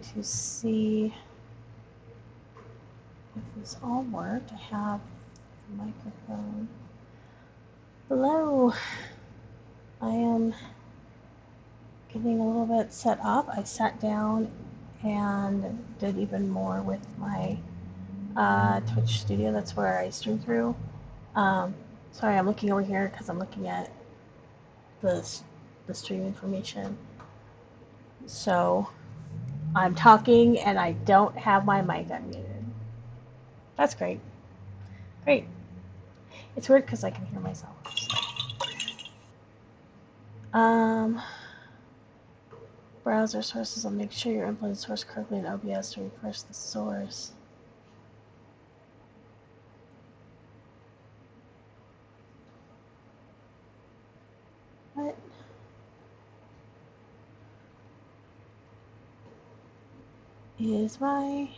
to see if this all worked. I have the microphone. Hello. I am getting a little bit set up. I sat down and did even more with my Twitch studio. That's where I stream through. Sorry, I'm looking over here because I'm looking at the stream information. So I'm talking and I don't have my mic unmuted. That's great. Great. It's weird because I can hear myself. Browser sources will make sure you're inputting source correctly in OBS to refresh the source. What? Is my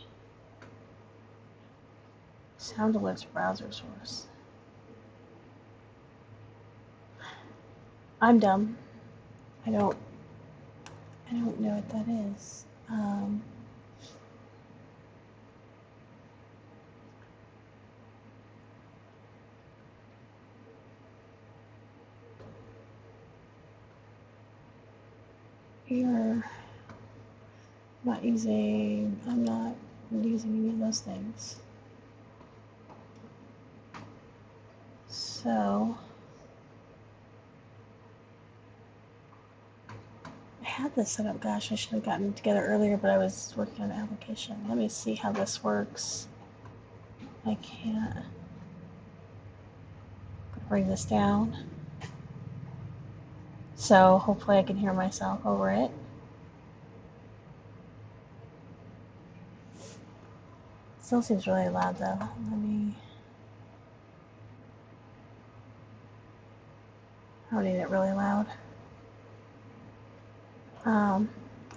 sound alerts browser source? I'm dumb. I don't know what that is. I'm not using any of those things. So I had this set up. Gosh, I should have gotten it together earlier, but I was working on an application. Let me see how this works. I can't bring this down. So hopefully I can hear myself over it. Still seems really loud though. I don't need it really loud.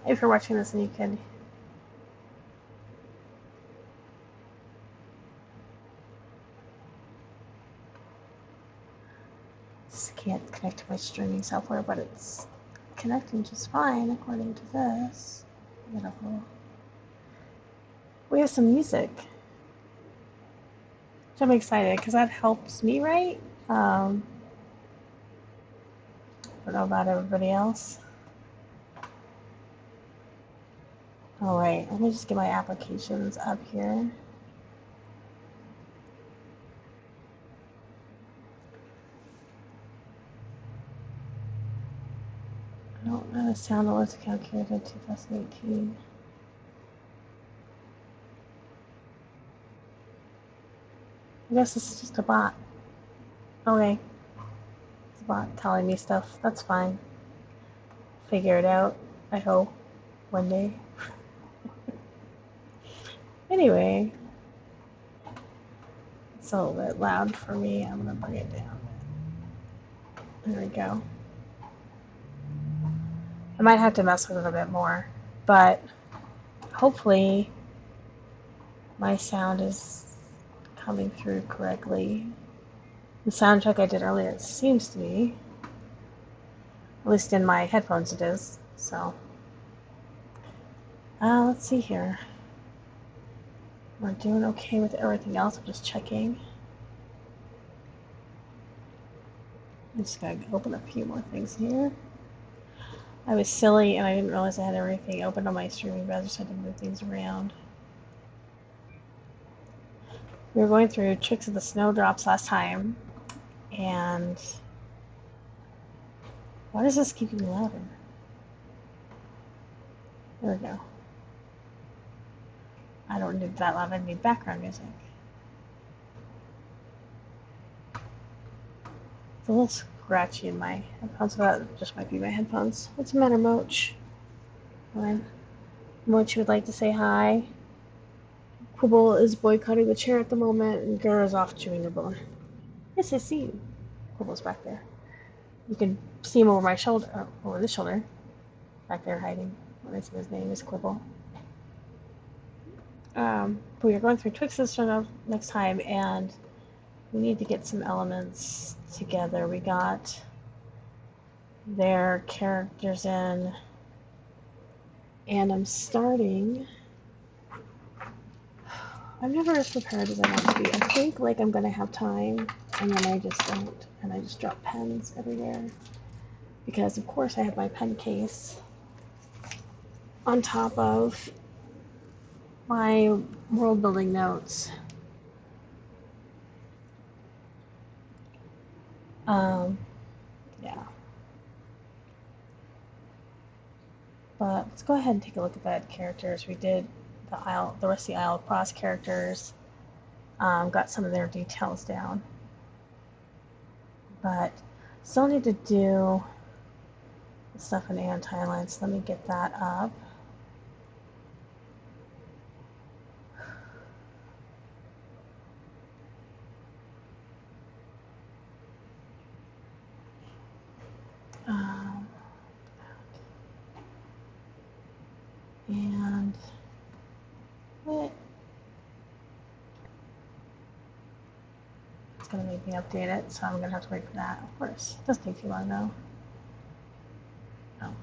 If you're watching this and you can can't connect to my streaming software, but it's connecting just fine according to this. Beautiful. We have some music. Which I'm excited because that helps me write. I don't know about everybody else. All right, let me just get my applications up here. I don't know the sound alerts calculated 2018. I guess this is just a bot. Okay. It's a bot telling me stuff. That's fine. Figure it out, I hope, one day. Anyway, it's a little bit loud for me. I'm gonna bring it down. There we go. I might have to mess with it a bit more, but hopefully my sound is coming through correctly. The sound check I did earlier, it seems to be, at least in my headphones it is, so. Let's see here. We're doing okay with everything else. I'm just checking. I'm just gonna open a few more things here. I was silly and I didn't realize I had everything open on my streaming browser, so I had to move things around. We were going through tricks of the snowdrops last time, and why does this keep getting louder? There we go. I don't need that loud, I need background music. It's a little scratchy in my headphones, but that just might be my headphones. What's the matter, Moch? Moch would like to say hi. Quibble is boycotting the chair at the moment, and Gara's off chewing her bone. Yes, I see you. Quibble's back there. You can see him over my shoulder, over this shoulder. Back there hiding. When I see his name is Quibble. But we are going through Twix's turn next time, and we need to get some elements together. We got their characters in. And I'm starting. I'm never as prepared as I want to be. I think like I'm gonna have time, and then I just don't, and I just drop pens everywhere. Because of course I have my pen case on top of my world building notes. Yeah. But let's go ahead and take a look at that characters. We did the rest of the Isle of Frost characters. Got some of their details down. But still need to do stuff in Aeon Timeline, so let me get that up. And what? It's going to make me update it, so I'm going to have to wait for that. Of course, it doesn't take too long though. No.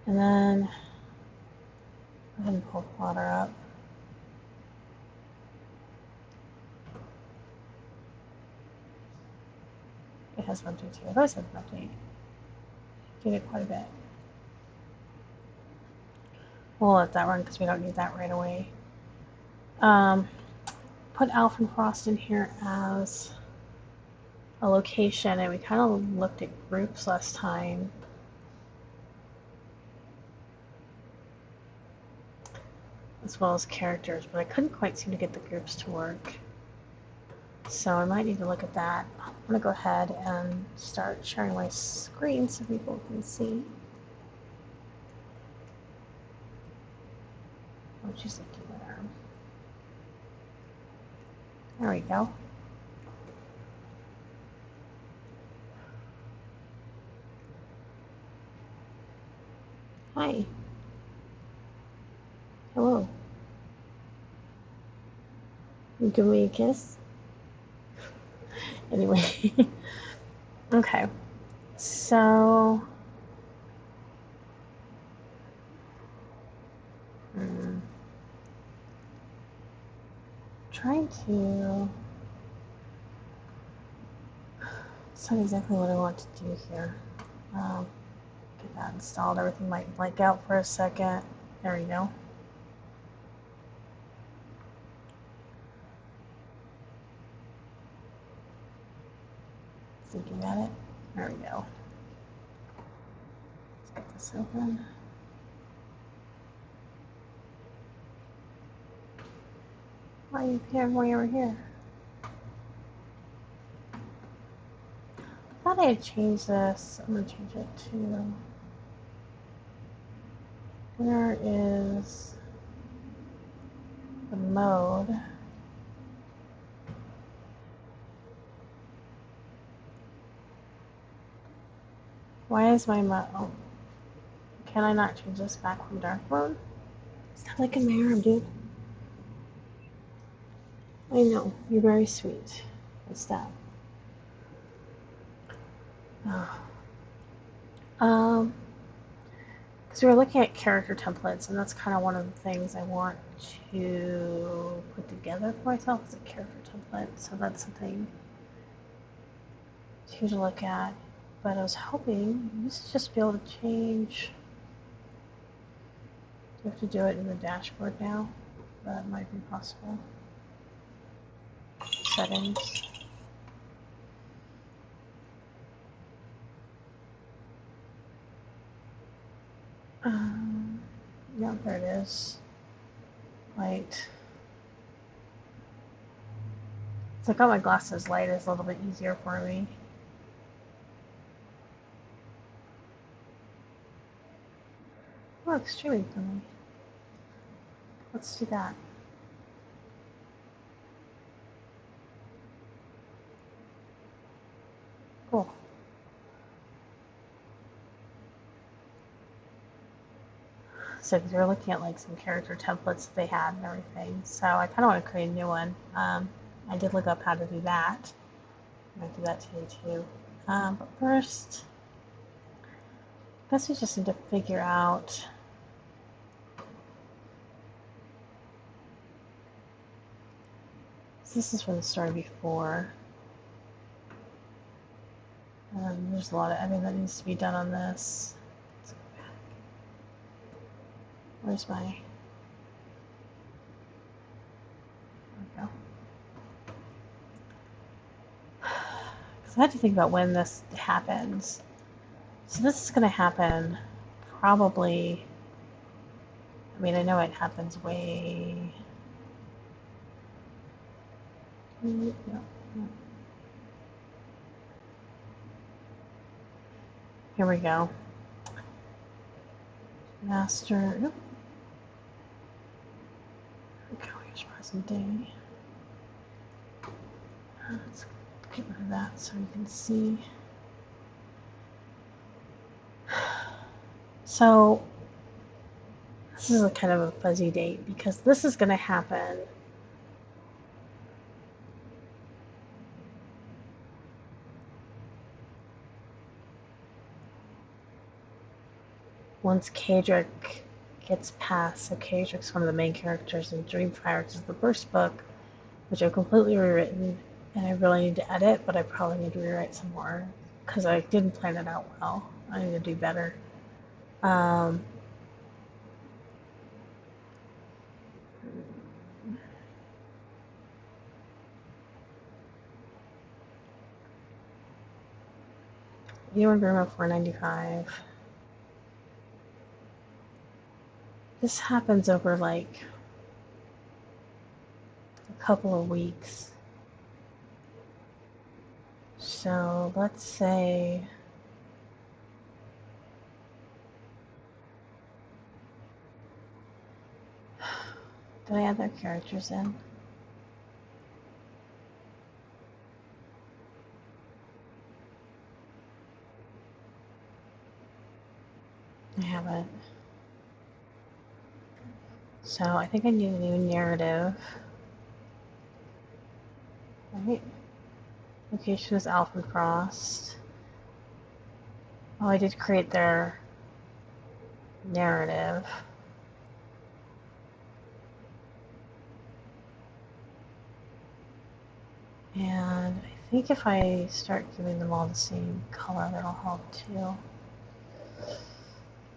And then go ahead and pull plotter up. It has one, two, two. It always has an update. Did it quite a bit. We'll let that run because we don't need that right away. Put Alf and Frost in here as a location, and we kind of looked at groups last time. As well as characters, but I couldn't quite seem to get the groups to work. So I might need to look at that. I'm going to go ahead and start sharing my screen so people can see. Oh, she's looking there. There we go. Hi. Hello. You give me a kiss? Anyway. Okay. So... trying to decide exactly what I want to do here. Get that installed. Everything might blank out for a second. There we go. Thinking about it. There we go. Let's get this open. Why are you here? Why over here? I thought I had changed this. I'm going to change it to... Where is the mode? Why is my mode... Oh. Can I not change this back from dark mode? Stop licking my arm, dude. I know. You're very sweet. What's that? Oh. Because we were looking at character templates, and that's kind of one of the things I want to put together for myself as a character template. So that's something to look at. But I was hoping this just be able to change. Do I have to do it in the dashboard now? That might be possible. Settings. Yeah, there it is. Light. So I got my glasses. Light is a little bit easier for me. Oh, extremely friendly. Let's do that. Cool. So because we were looking at like some character templates that they had and everything. So I kind of want to create a new one. I did look up how to do that. I might do that today too. But first, guess we just need to figure out. This is from the story before. There's a lot of editing that needs to be done on this. Let's go back. Where's my... There we go. Because I had to think about when this happens. So this is going to happen probably... I mean, I know it happens way... No. Here we go. Master. Oop. Okay, here's present day. Let's get rid of that so you can see. So this is a kind of a fuzzy date because this is going to happen once Kadric gets past. So Kadric's one of the main characters in Dreamfire, which is the first book, which I've completely rewritten, and I really need to edit, but I probably need to rewrite some more because I didn't plan it out well. I need to do better. Aeon Timeline 495. This happens over like a couple of weeks. So let's say did I add their characters in? I haven't. So I think I need a new narrative. Right? Location is Alphenfrost. Oh, I did create their narrative. And I think if I start giving them all the same color, that'll help too.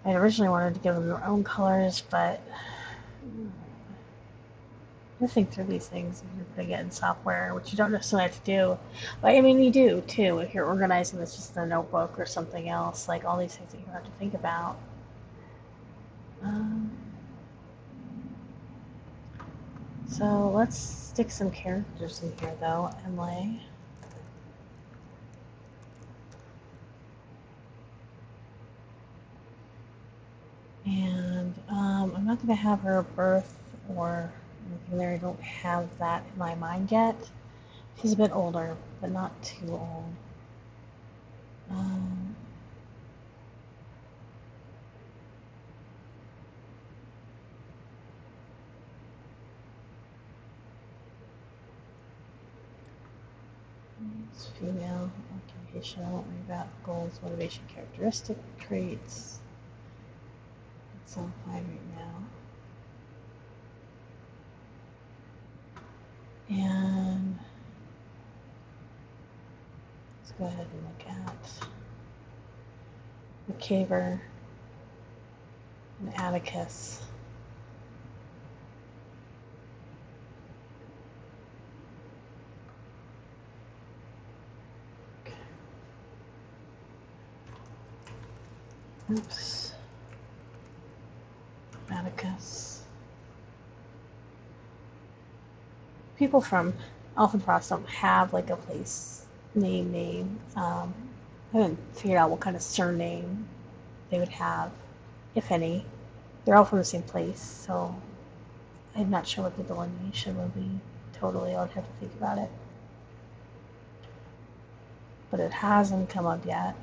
I originally wanted to give them their own colors, but I think through these things if you're putting it in software, which you don't necessarily have to do. But I mean, you do too if you're organizing this just in a notebook or something else, like all these things that you have to think about. So let's stick some characters in here though and lay. And I'm not going to have her birth or anything there. I don't have that in my mind yet. She's a bit older, but not too old. It's female, occupation, I won't worry about goals, motivation, characteristic, traits. It's on 5 right now. And let's go ahead and look at the Caver and Atticus. Oops. Atticus. People from Alphenfrost don't have like a place name. I haven't figured out what kind of surname they would have, if any. They're all from the same place, so I'm not sure what the delineation would be. Totally, I would have to think about it. But it hasn't come up yet.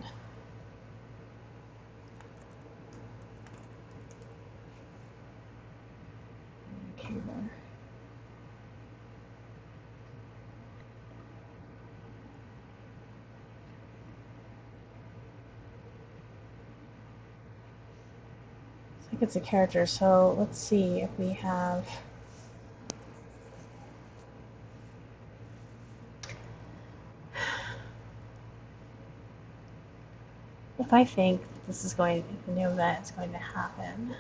Okay, there. think it's a character, so let's see if we have... If I think this is going, if the new event is going to happen,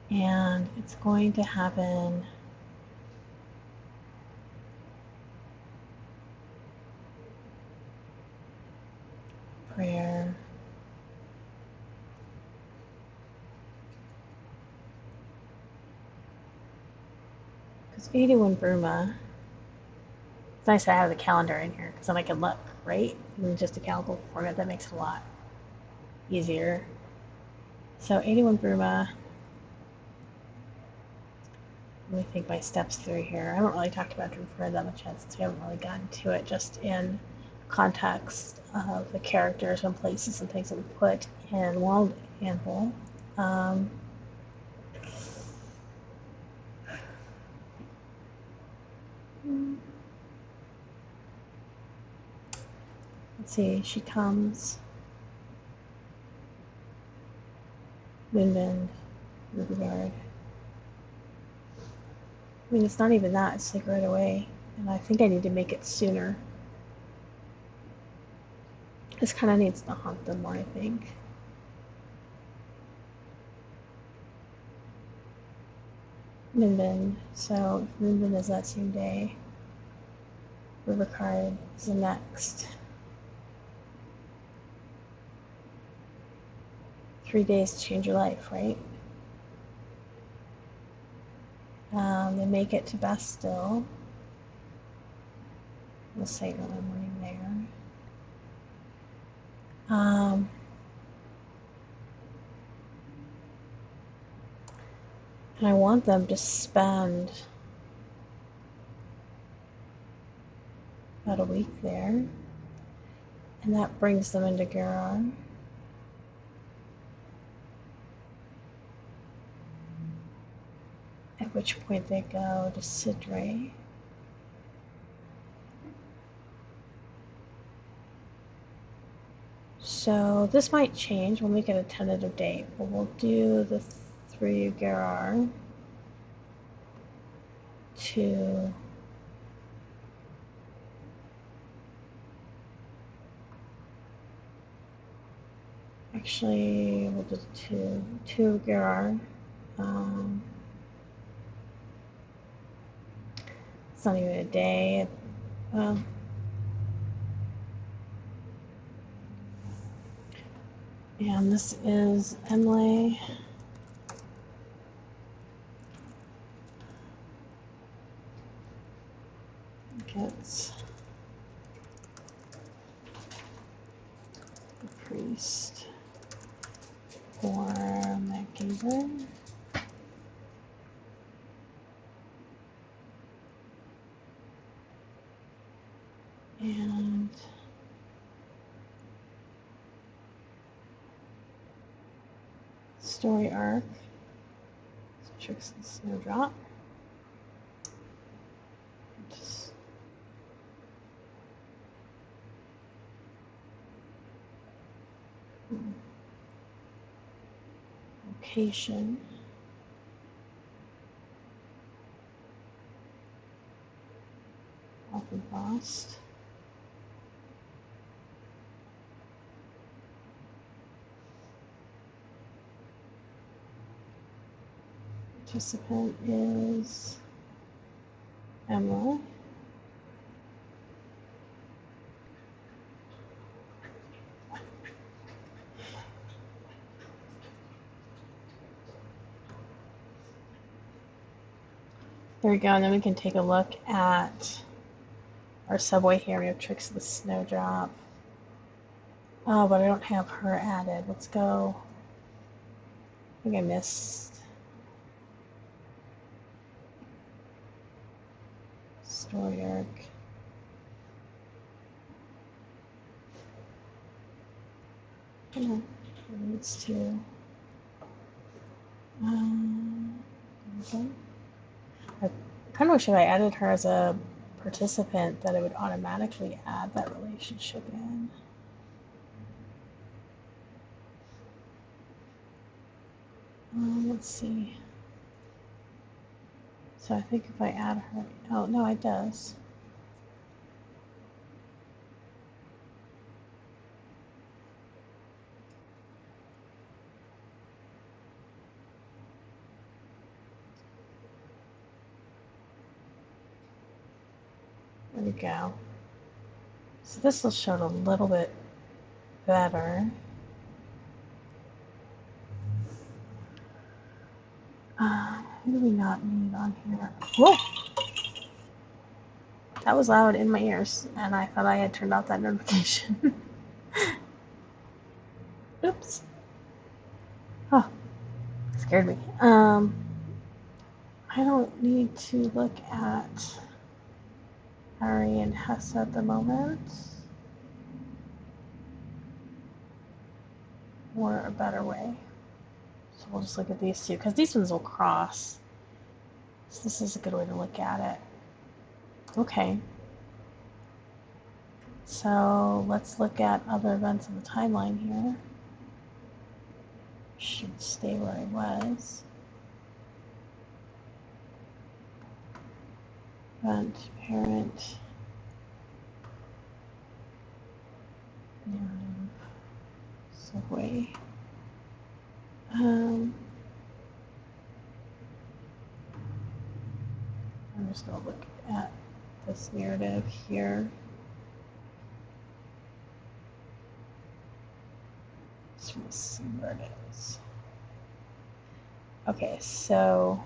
and it's going to happen where because Aeon Burma, it's nice to have the calendar in here because then I can look, right? And just a calendar format, that makes it a lot easier. So 81 Burma, let me think my steps through here. I haven't really talked about Dreamford that much yet since we haven't really gotten to it, just in context of the characters and places and things that we put in World Anvil. Let's see, she comes. Moonbend, Riverguard. I mean, it's not even that, it's like right away. And I think I need to make it sooner. This kind of needs to haunt them more, I think. Moonbend, so if Moonbend is that same day, Riverguard is the next. 3 days to change your life, right? They make it to Bastille. We'll say early morning there. And I want them to spend about a week there. And that brings them into Garon. At which point they go to Sidray. So this might change. We'll make it a tentative date, but we'll do the 3 Garar to actually we'll do 2 Garar. It's not even a day. Well, and this is Emily. Gets the priest for MacGyver. And story arc. Tricks and Snowdrop. Just location. Off embossed. Participant is Emma. There we go, and then we can take a look at our subway here. We have Tricks of the Snowdrop. Oh, but I don't have her added. Let's go. I think I missed story arc. It needs to. Okay. I kind of wish I added her as a participant that it would automatically add that relationship in. Let's see. So I think if I add her, oh no, it does. There we go. So this will show it a little bit better. Who do we not need on here? Whoa! That was loud in my ears, and I thought I had turned off that notification. Oops. Oh, scared me. I don't need to look at Harry and Hess at the moment. Or a better way. So we'll just look at these two, because these ones will cross. So this is a good way to look at it. Okay. So let's look at other events in the timeline here. Should stay where I was. Event, parent, narrative, segue. I'm just going to look at this narrative here. Let's see where it is. Okay, so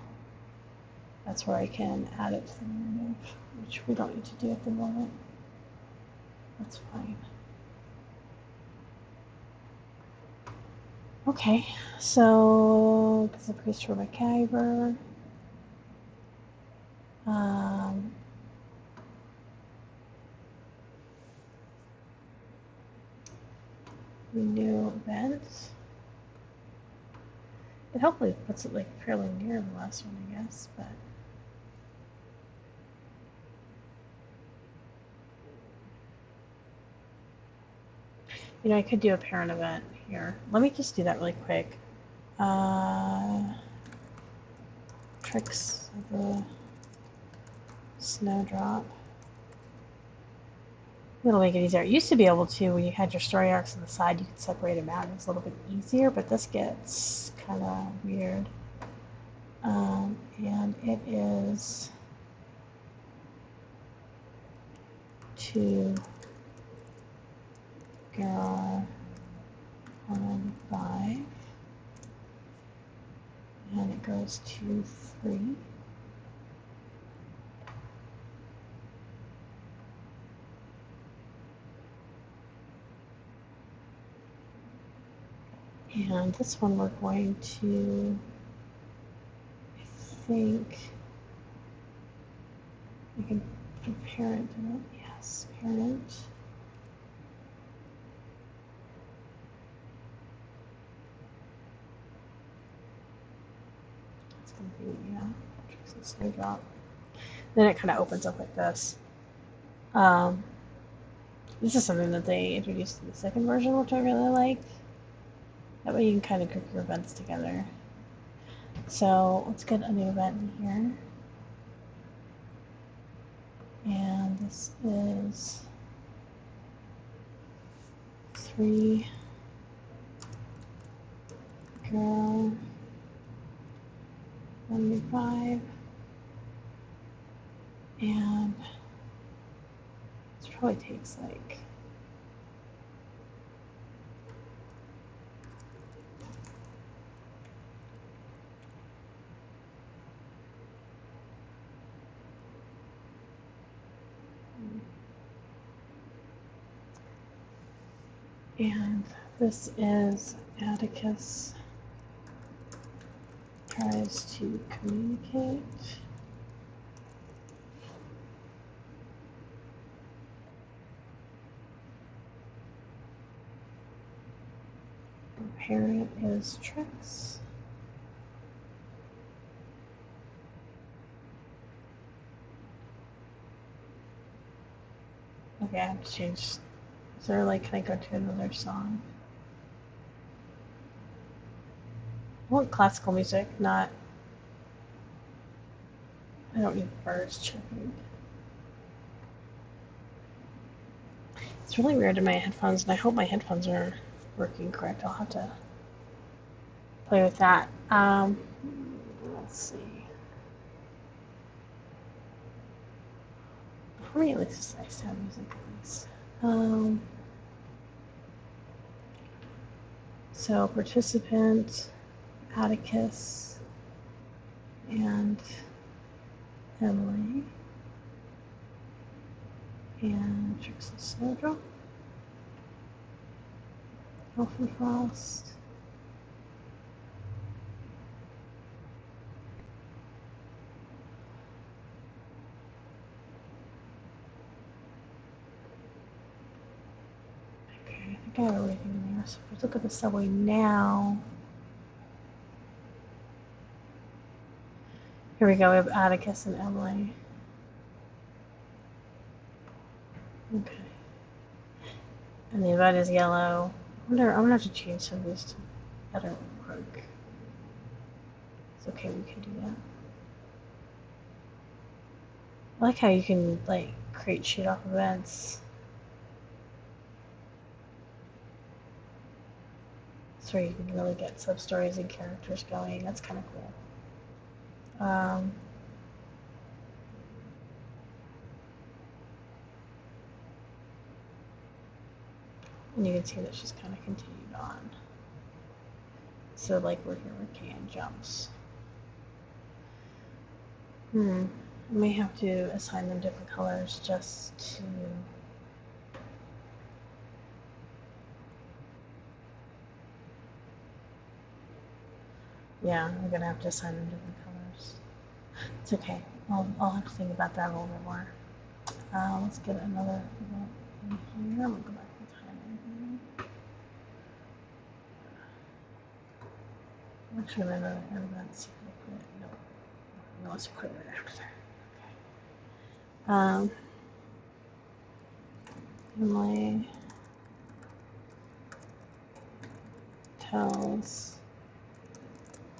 that's where I can add it to the narrative, which we don't need to do at the moment. That's fine. Okay, so it's a Christopher McIver. Renew events. It hopefully puts it like fairly near the last one, I guess, but you know, I could do a parent event here. Let me just do that really quick. Tricks of the snowdrop. It'll make it easier. It used to be able to, when you had your story arcs on the side, you could separate them out. It was a little bit easier, but this gets kind of weird. And it is to Gar 5, and it goes to 3. And this one we're going to, I think, we can put parent in it. Yes, parent. It's going to be, yeah, tricks and snowdrop. Then it kind of opens up like this. This is something that they introduced in the second version, which I really liked. That way you can kind of group your events together. So let's get a new event in here. And this is 3 girl 1-5, and this probably takes like and this is Atticus tries to communicate. The parent is Trix. Okay, I have to change. Is there like, can I go to another song? I want classical music, not. I don't need birds chirping. It's really weird in my headphones, and I hope my headphones are working correct. I'll have to play with that. Let's see. For me, at least it's nice to have music at least. So participant, Atticus, and Emily, and Trix and Snowdrop, Elfenfrost, okay, I think I have everything in there. So if we look at the subway now, here we go, we have Atticus and Emily. Okay. And the event is yellow. I'm gonna have to change some of these to better work. It's okay, we can do that. I like how you can like create shoot off events. That's where you can really get sub stories and characters going. That's kind of cool. And you can see that she's kind of continued on. So like we're here with Can jumps. I may have to assign them different colors just to yeah, I'm gonna have to assign them different colors. It's okay. I'll have to think about that a little bit more. Let's get another event in here. I'm gonna go back to timeline. Actually, another event. See if I put it. No, let's put it right after that. Okay. Emily tells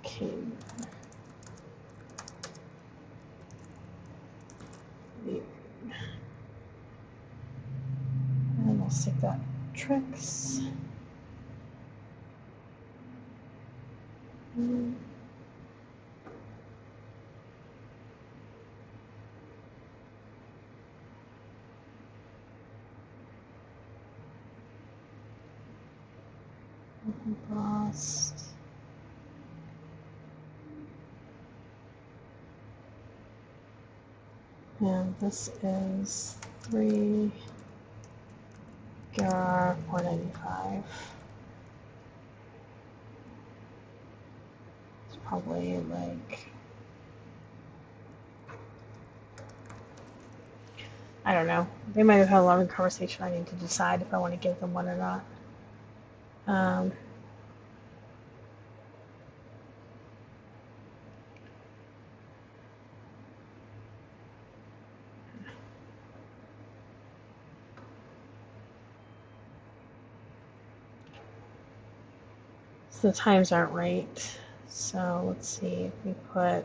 King. And we'll stick that Tricks. Frost. And this is 3 GR 495. It's probably like, I don't know. They might have had a long conversation. I need to decide if I want to give them one or not. So the times aren't right. So let's see if we put,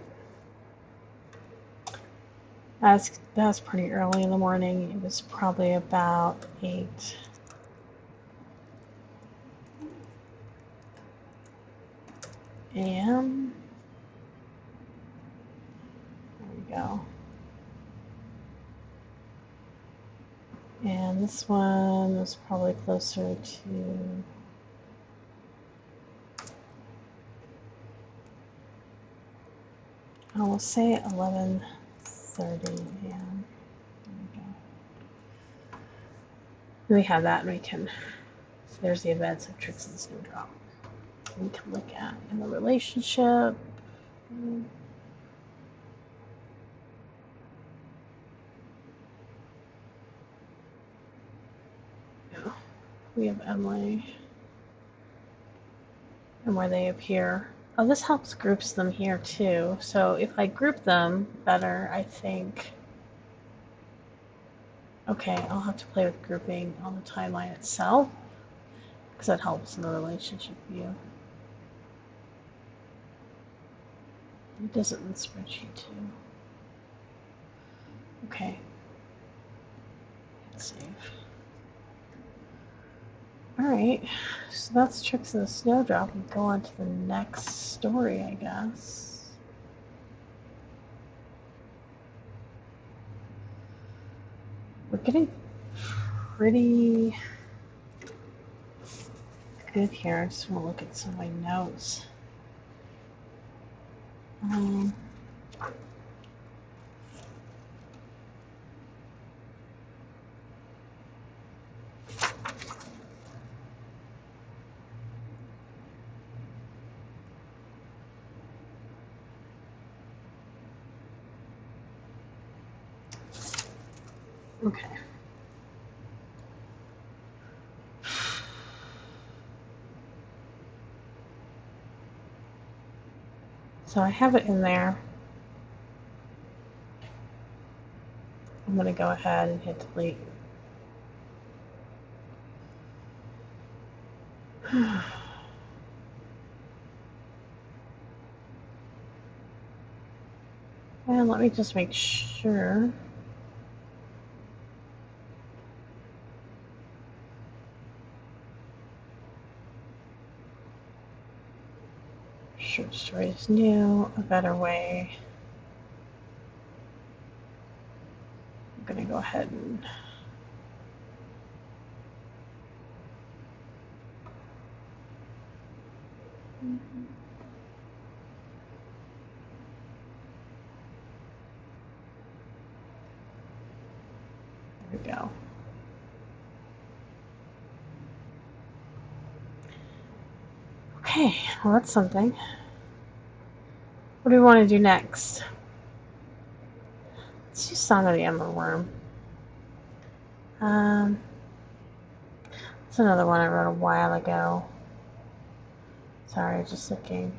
that's pretty early in the morning. It was probably about 8. a.m. There we go. And this one is probably closer to, I will say 11:30 a.m. We have that, and we can, so there's the events of Tricks and Snowdrop. We can look at in the relationship. Yeah. We have Emily and where they appear. Oh, this helps groups them here too. So if I group them better, I think Okay, I'll have to play with grouping on the timeline itself because that helps in the relationship view. It does it in the spreadsheet too. Okay. Hit save. Alright, so that's Tricks of the Snowdrop. We go on to the next story, I guess. We're getting pretty good here. I just want to look at some of my notes. Okay. So I have it in there. I'm going to go ahead and hit delete. And let me just make sure. Short story is new, a better way. I'm going to go ahead and there we go. Okay, well that's something. What do we want to do next? Let's do Song of the Everwym. It's another one I wrote a while ago. Sorry, just looking.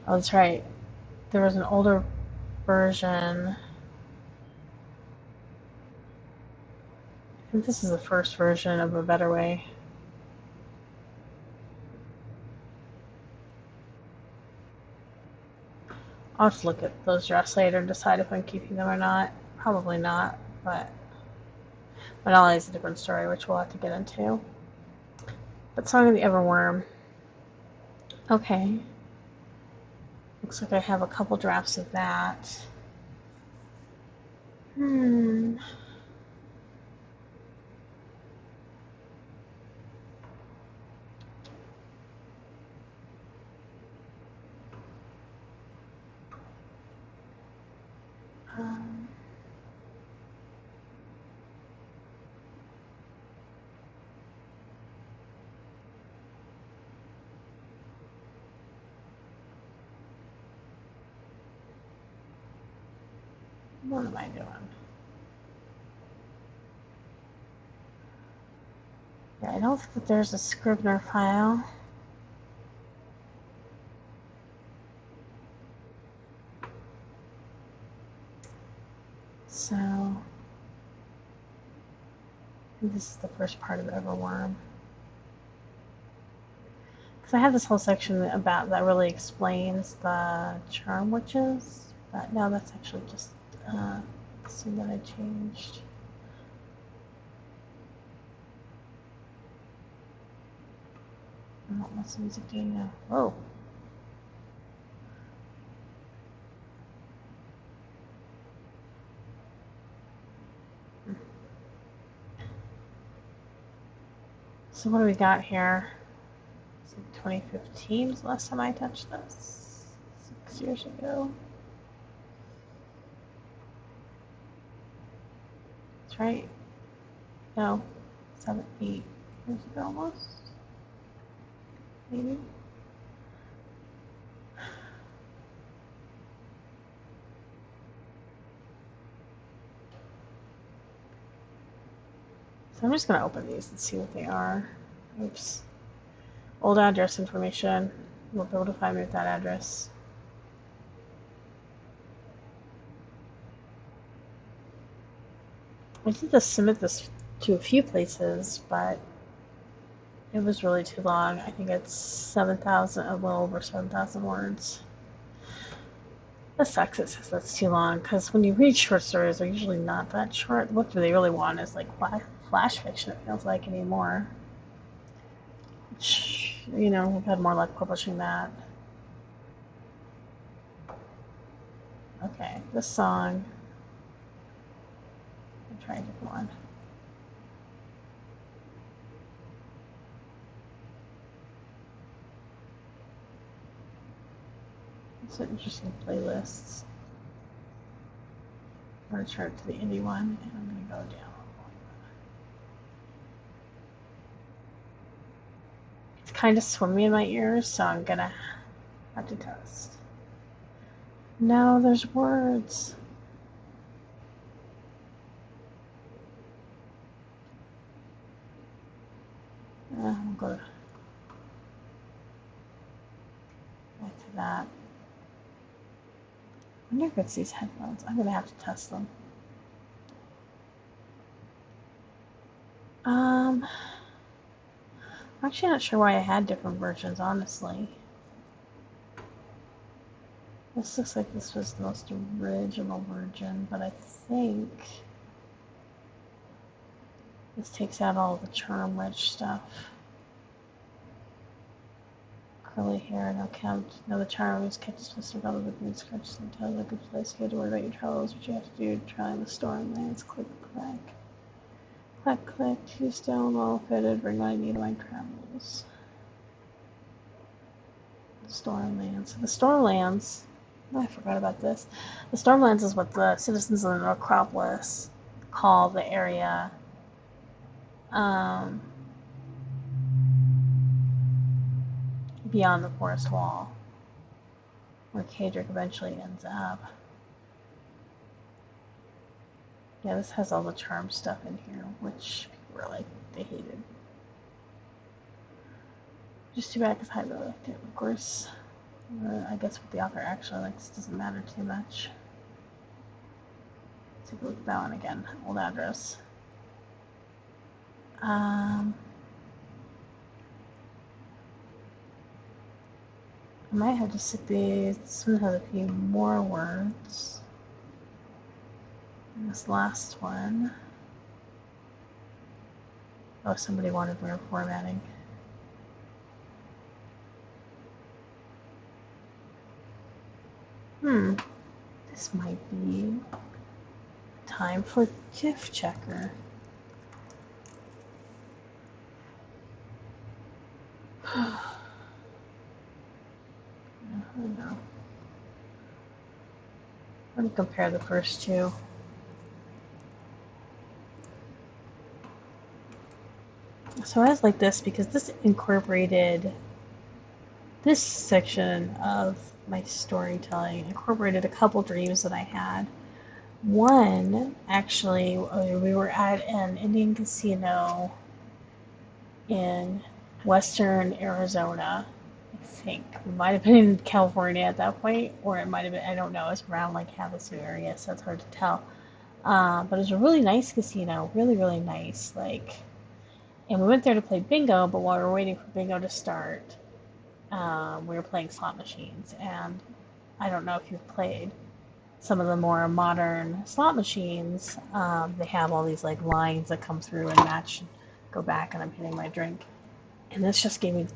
Oh, that's right. There was an older version. I think this is the first version of A Better Way. I'll have to look at those drafts later and decide if I'm keeping them or not. Probably not, but Vanilla is a different story, which we'll have to get into. But Song of the Everwym. Okay. Looks like I have a couple drafts of that. What am I doing? Yeah, I don't think that there's a Scrivener file. So this is the first part of Everwym. Because I have this whole section about that really explains the charm witches, but no, that's actually just something that I changed. Oh, what's the music doing now? Whoa. So what do we got here? 2015 was the last time I touched this. 6 years ago. That's right. No, 7, 8 years ago almost. Maybe. So I'm just going to open these and see what they are. Oops. Old address information. You'll be able to find me with that address. I did submit this to a few places, but it was really too long. I think it's 7,000, a little over 7,000 words. That sucks. It says that's too long, because when you read short stories, they're usually not that short. What do they really want is like flash fiction, it feels like, anymore. Which, you know, we've had more luck publishing that. Okay, this song. I'll try a different one. Some interesting playlists. I'm going to turn it to the indie one, and I'm going to go down. It's kind of swimmy in my ears, so I'm going to have to test. No, there's words. I'll go back to that. I wonder if it's these headphones. I'm going to have to test them. I'm actually not sure why I had different versions, honestly. This looks like this was the most original version, but I think this takes out all the charm-rich stuff. Curly hair, no count. No, the charm is kept twisted out of the green scratches and tails. A good place. You have to worry about your travels. What you have to do, try the Stormlands. Click, click. Click, click. Two stone, well fitted. Bring what I need to my travels. Stormlands. The Stormlands. Oh, I forgot about this. The Stormlands is what the citizens of the Necropolis call the area. Beyond the forest wall, where Kadric eventually ends up. Yeah, this has all the charm stuff in here, which people were like, they hated. Just too bad, because I really liked it, of course. I guess what the author actually likes doesn't matter too much. Let's take a look at that one again. Old address. I might have to stick these. This one has a few more words. And this last one. Oh, somebody wanted more formatting. This might be time for GIF checker. I don't know. Let me compare the first two. So I was like this because this incorporated this section of my storytelling, incorporated a couple dreams that I had. One, actually, we were at an Indian casino in western Arizona. I think we might have been in California at that point, or it might have been, I don't know, it's around like Havasu area, so it's hard to tell. But it was a really nice casino, really, really nice. Like, and we went there to play bingo, but while we were waiting for bingo to start, we were playing slot machines. And I don't know if you've played some of the more modern slot machines. They have all these like lines that come through and match, and go back, and I'm hitting my drink. And this just gave me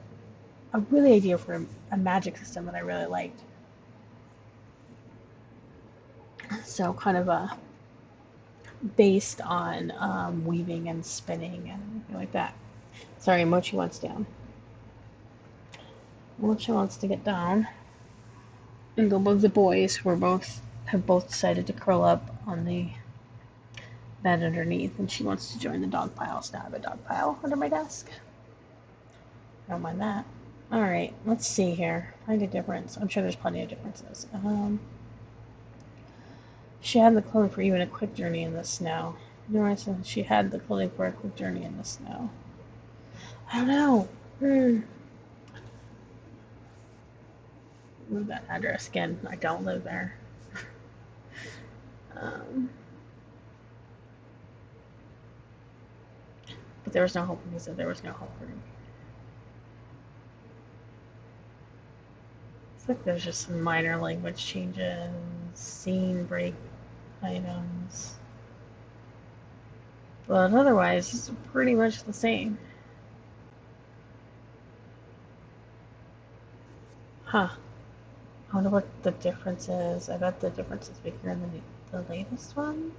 a really idea for a magic system that I really liked. So kind of based on weaving and spinning and everything like that. Sorry, Mochi wants down. Mochi wants to get down and go with the boys. Have both decided to curl up on the bed underneath, and she wants to join the dog pile. So now I have a dog pile under my desk. I don't mind that. Alright, let's see here. Find a difference. I'm sure there's plenty of differences. She had the clothing for even a quick journey in the snow. She had the clothing for a quick journey in the snow. I don't know. move that address again. I don't live there. But there was no help. He said there was no help for me. It's like there's just some minor language changes, scene break items. But otherwise, it's pretty much the same. Huh. I wonder what the difference is. I bet the difference is bigger in the latest one.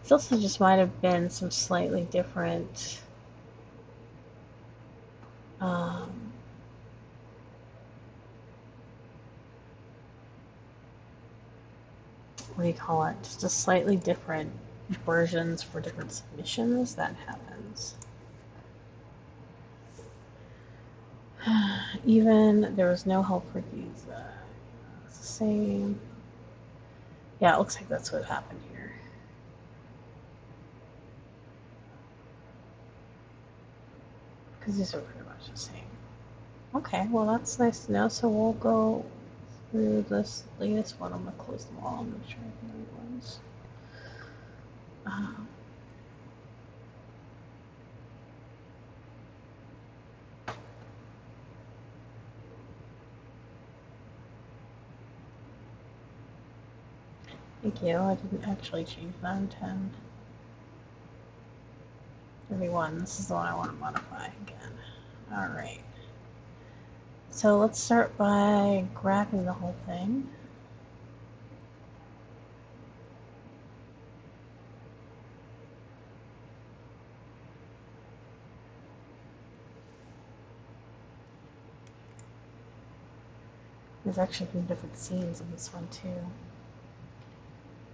This also just might have been some slightly different what do you call it? Just a slightly different versions for different submissions. That happens. Even there was no help for these. It's the same. Yeah, it looks like that's what happened here. Because these are pretty much the same. Okay, well that's nice to know. So we'll go through this latest one. I'm going to close them all and make sure I have the right ones. Thank you. I didn't actually change that in 10. 31. This is the one I want to modify again. Alright. So let's start by grabbing the whole thing. There's actually some different scenes in this one too.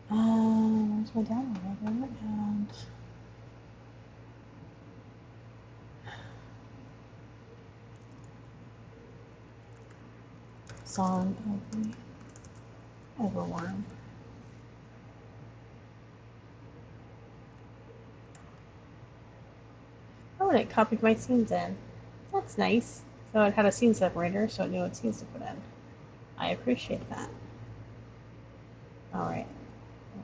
Where's my download? And song Everwym. Oh, and it copied my scenes in. That's nice. So it had a scene separator, so it knew what scenes to put in. I appreciate that. Alright,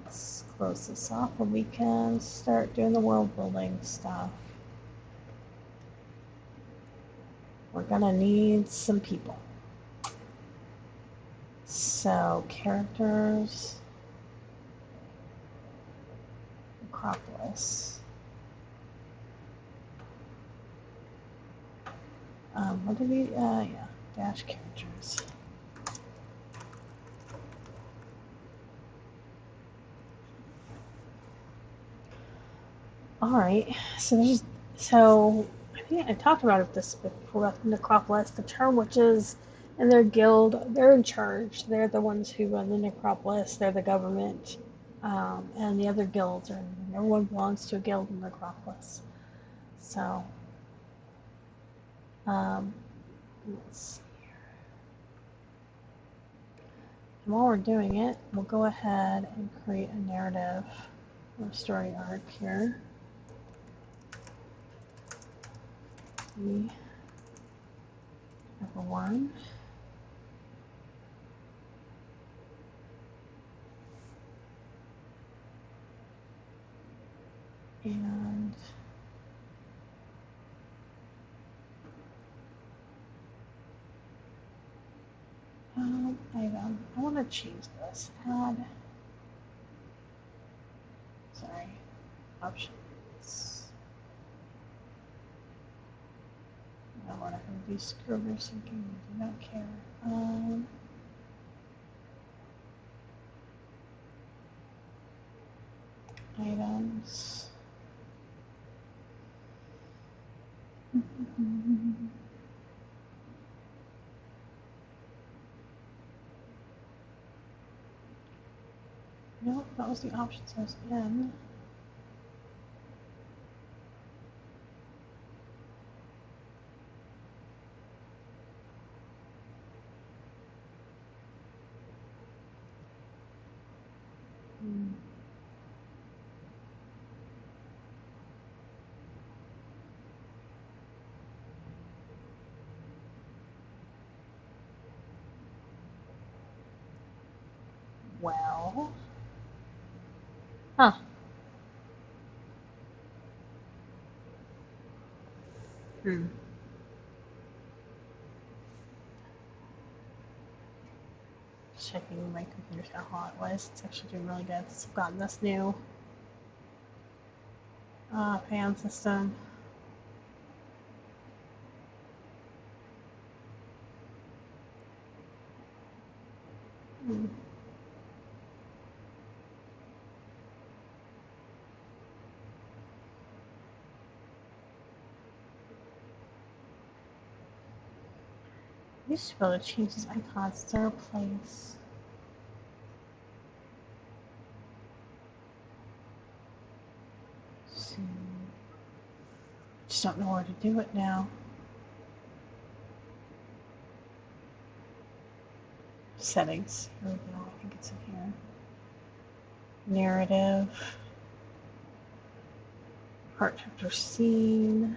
let's close this off and we can start doing the world building stuff. We're gonna need some people. So, characters, Necropolis. What did we, yeah, dash characters. Alright, so I think I talked about this before about Necropolis, the term witches and their guild, they're in charge. They're the ones who run the Necropolis, they're the government, and the other guilds are, everyone belongs to a guild in Necropolis. So, let's see here. And while we're doing it, we'll go ahead and create a narrative or story arc here. Everwym. And item. I want to change this. Add. Sorry. Options. No, we're not going to do scrubber syncing. We do not care. Items. No, that was the options I was in. Huh. Checking my computer how hot it was. It's actually doing really good since I've gotten this new fan system. I used to be able to change these icons to their place. So, just don't know where to do it now. Settings. Here we go. I think it's in here. Narrative. Heart chapter scene.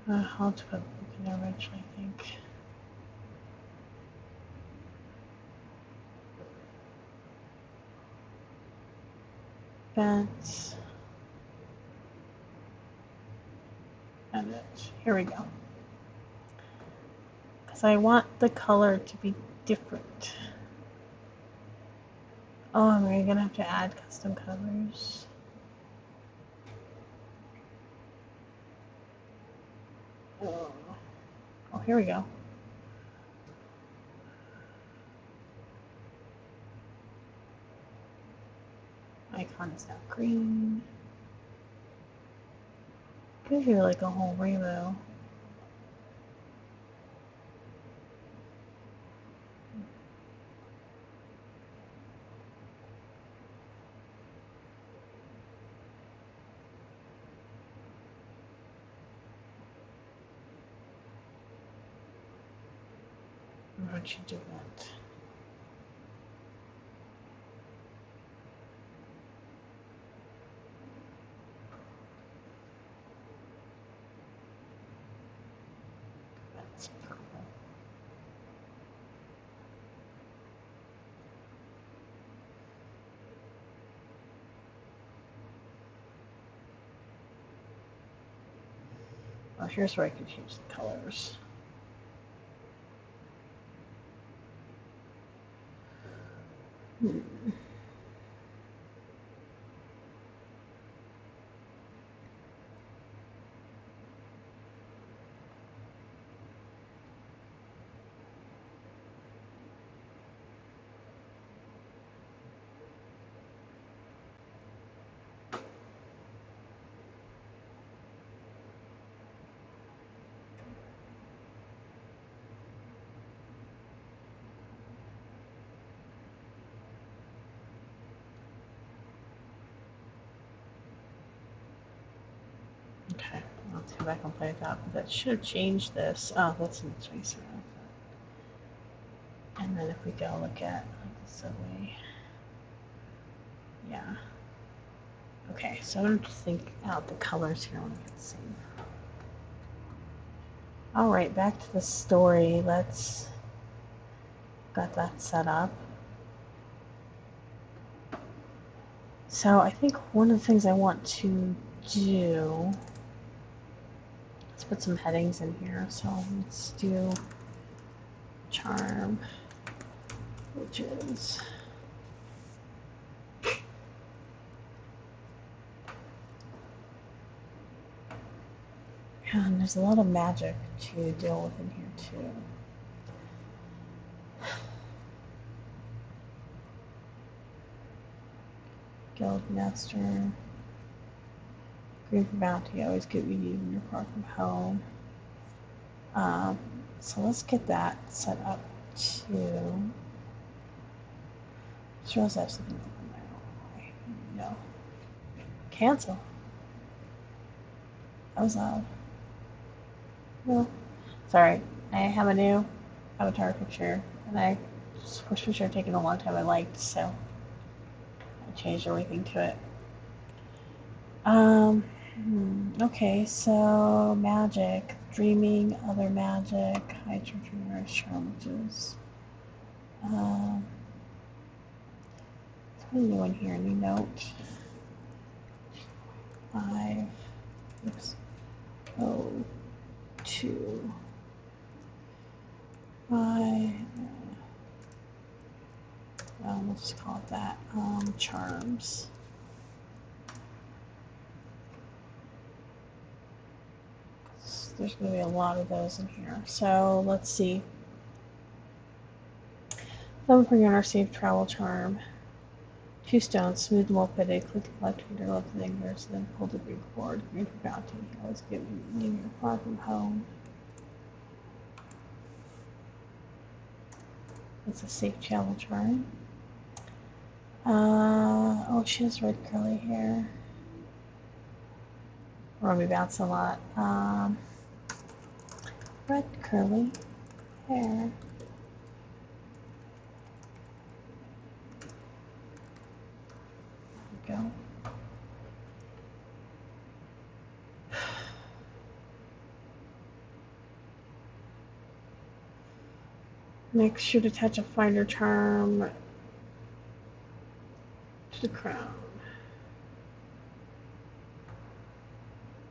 I'll have to put in there eventually, I think. Events. Edit. Here we go. Because I want the color to be different. Oh, am I gonna have to add custom colors? Oh, here we go. Icon is now green. Gives you like a whole rainbow. How'd you do that? That's purple. Well, here's where I can change the colors. Okay, let's go back and play that. That should have changed this. Oh, that's in the tracer. And then if we go look at the subway, yeah. Okay, so I'm going to think out the colors here when we get save. All right, back to the story. Let's got that set up. So I think one of the things I want to do, let's put some headings in here. So let's do charm, which is and there's a lot of magic to deal with in here too. Guildmaster, green for bounty, always get what you need when you're far from home. So let's get that set up too. Sure, I have something open there. No. Cancel. That was loud. No. Sorry. I have a new avatar picture, and I first picture I've taken a long time I liked, so I changed everything to it. Okay, so magic, dreaming, other magic, high dreamers, challenges. What are you doing here? New note. 5, 6, 0, 2, 5. We'll just call it that. Charms. There's going to be a lot of those in here. So let's see. Some for your safe travel charm. 2 stones, smooth mold fitted, click the left finger, left fingers, then pull the green cord. Green for bounty. Always give you your far from home. It's a safe travel charm. Oh, she has red curly hair. We're gonna be bouncing a lot. Red curly hair. There we go. Make sure to attach a finder charm to the crown.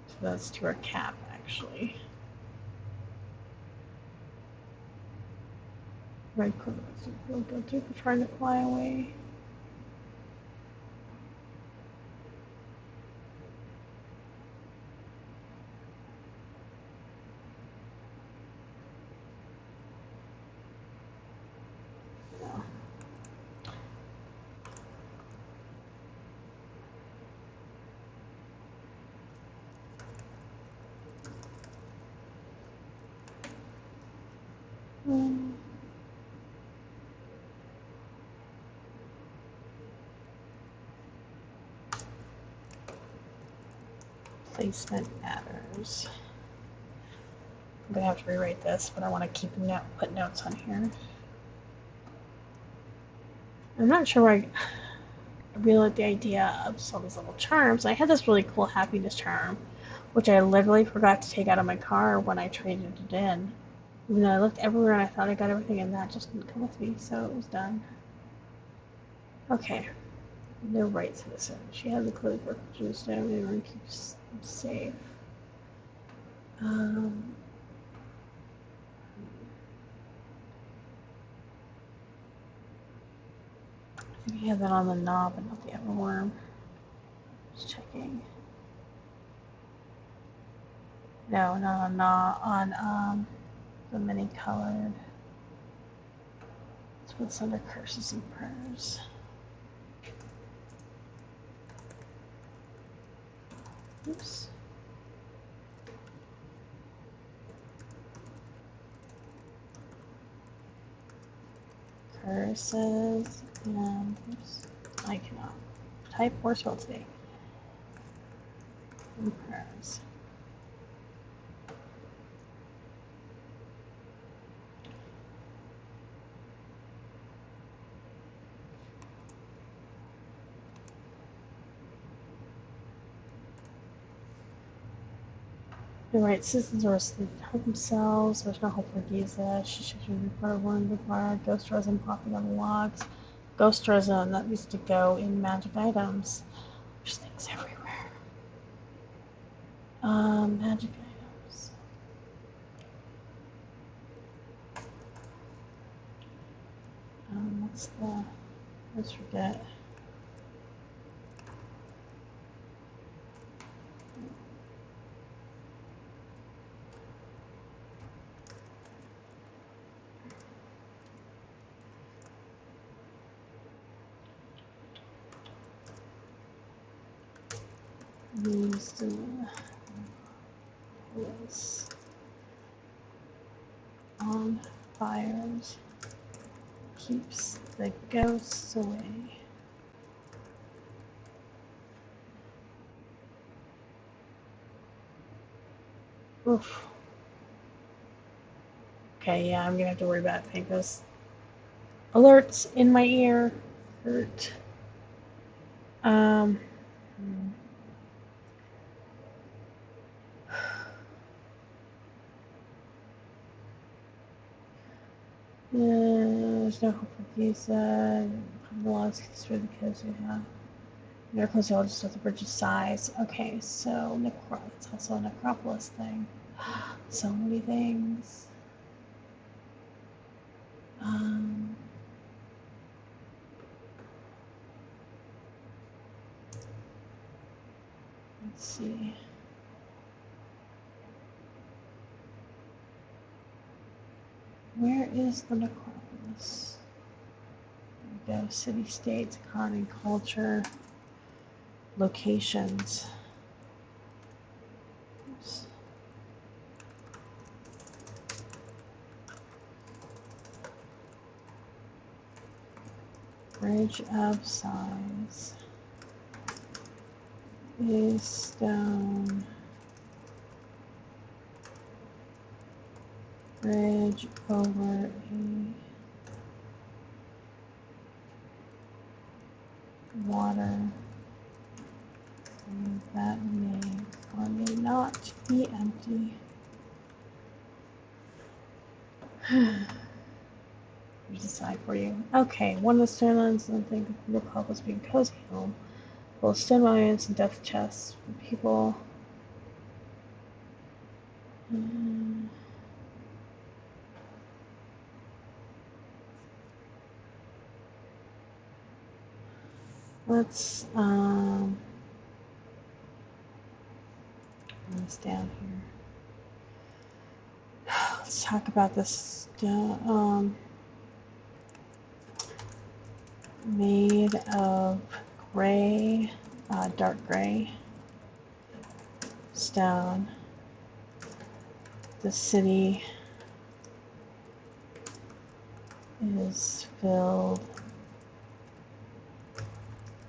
So that's to her cap, actually. Red curly doesn't feel guilty for trying to fly away. Placement matters. I'm gonna have to rewrite this, but I want to keep put notes on here. I'm not sure where I really like the idea of some of these little charms. I had this really cool happiness charm, which I literally forgot to take out of my car when I traded it in. Even though I looked everywhere and I thought I got everything, and that just didn't come with me, so it was done. Okay, no right citizen. She has a clearly purple stone and everyone keeps safe. I think he had that on the knob and not the Everwym. Just checking. No, not on knob, on the mini colored. That's what's under curses and prayers. Oops. Curses and oops, I cannot type or spell today. And prayers. The right citizens are asleep to help themselves. There's no hope for Giza. She should be part of one required. Ghost resin popping on the logs. Ghost resin that used to go in magic items. There's things everywhere. Magic items. What's the? Let's forget. Used was on fires. Keeps the ghosts away. Oof. Okay, yeah, I'm gonna have to worry about it because alerts in my ear hurt. there's no hope for visa. The laws through the kids we have. Miracles all just with the bridge's size. Okay, so it's also a Necropolis thing. So many things. Let's see. Where is the Necropolis? There we go. City, states, economy, culture, locations. Oops. Bridge of size is stone. Bridge over a water that may or may not be empty. Here's a side for you. Okay, one of the storyline and think of the Necropolis being cozy home. Full of stone monuments and death chests for people. Let's this down here. Let's talk about this made of gray, dark gray stone. The city is filled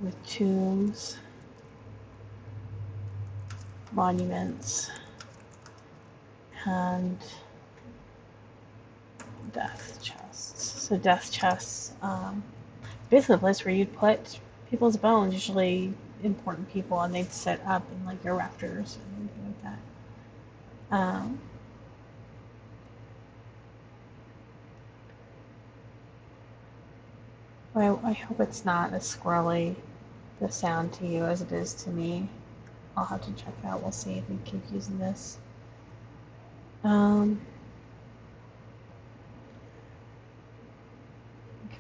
with tombs, monuments, and death chests. So death chests, basically a place where you'd put people's bones, usually important people, and they'd sit up in like your rafters and everything like that. I hope it's not as squirrely the sound to you as it is to me. I'll have to check it out. We'll see if we keep using this. We can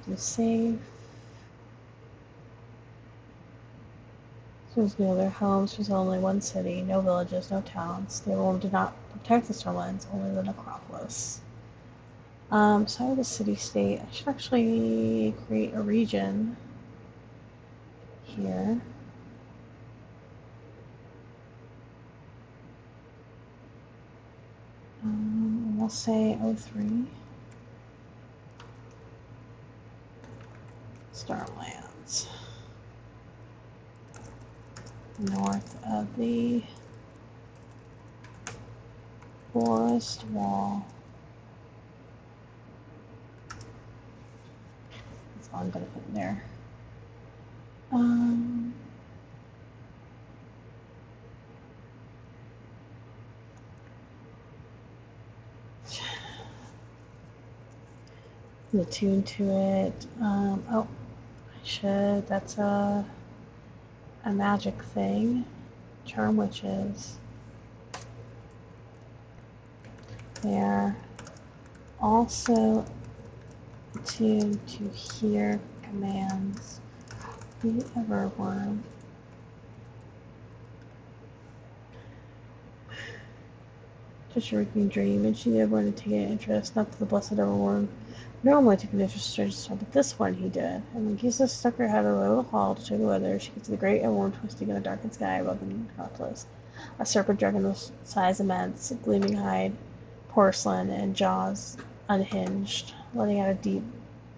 do save. There's no other homes. There's only one city, no villages, no towns. The Everwym did not protect the Stormlands, only the Necropolis. So I have a city-state. I should actually create a region here. And we'll say 03. Stormlands. North of the forest wall. That's all I'm going to put in there. Attune to it. Oh, I should. That's a magic thing. Charm witches. They're also attuned to hear commands. The Everwym. Just a waking dream, and she never wanted to take an interest, not to the blessed Everwym. Normally took an interest in strange, but this one he did. And when Giza stuck her head over the hall to check the weather, she could see the great Everwym twisting in the darkened sky above the Necropolis. A serpent dragon of size immense, gleaming hide, porcelain, and jaws unhinged, letting out a deep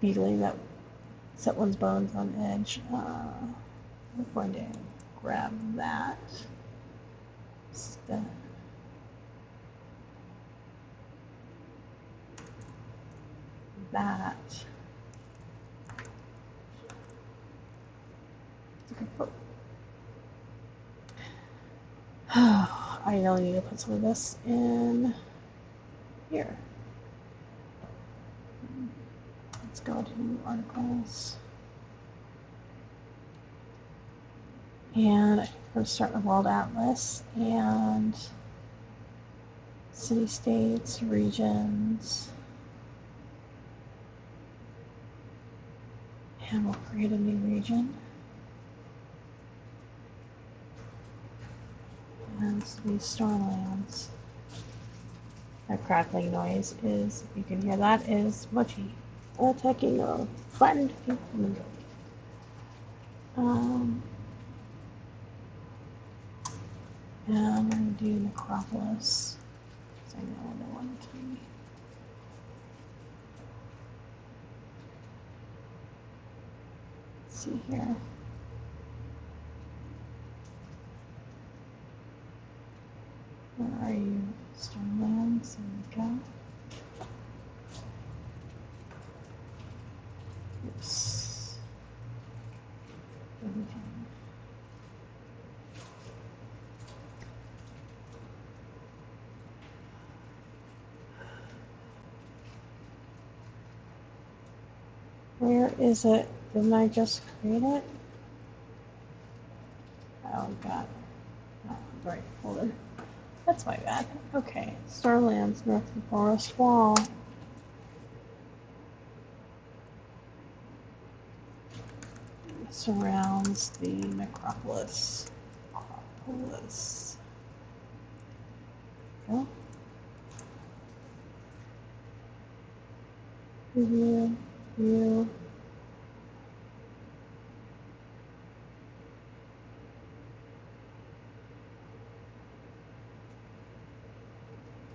beetling that set one's bones on edge. I'm going to grab that. That. I really need to put some of this in here. Let's go to new articles. And I'm going to start the World Atlas and city-states, regions. And we'll create a new region. And this will be Starlands. That crackling noise is, if you can hear that, is Mochi attacking a flattened window. And I'm going to do Necropolis. I know they want to tell me. Let's see here. Where are you? Starlands, there we go. Oops. Where is it? Didn't I just create it? Oh, God. Oh, right, folder. That's my bad. Okay, Starlands, north of the Forest Wall. Surrounds the Necropolis. Necropolis. Oh. Review. View.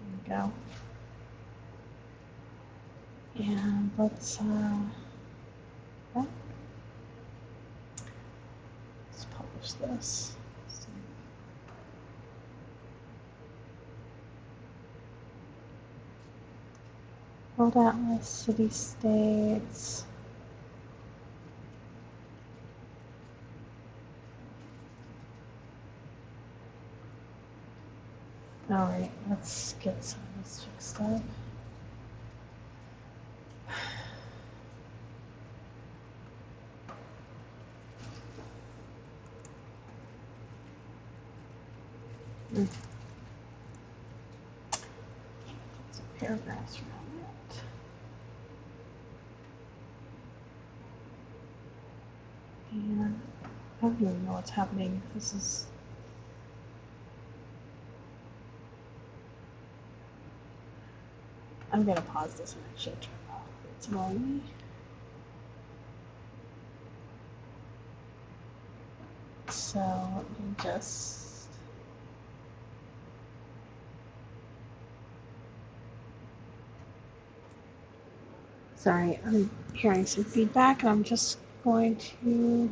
There we go. And let's publish this. World Atlas, city states. All right, let's get some of this fixed up. Some paragraphs around that. And I don't even know what's happening. This is. I'm going to pause this and actually turn it off. It's annoying me. So let me just. Sorry, I'm hearing some feedback and I'm just going to.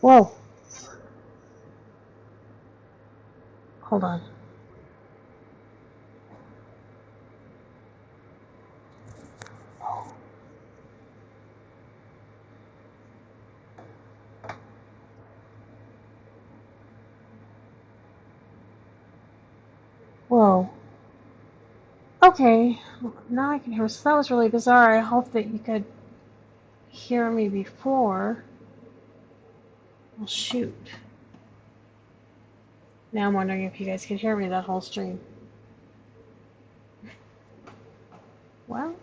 Whoa. Hold on. Whoa. Okay, now I can hear. So that was really bizarre. I hope that you could hear me before. Well, shoot. Now I'm wondering if you guys could hear me that whole stream. Well,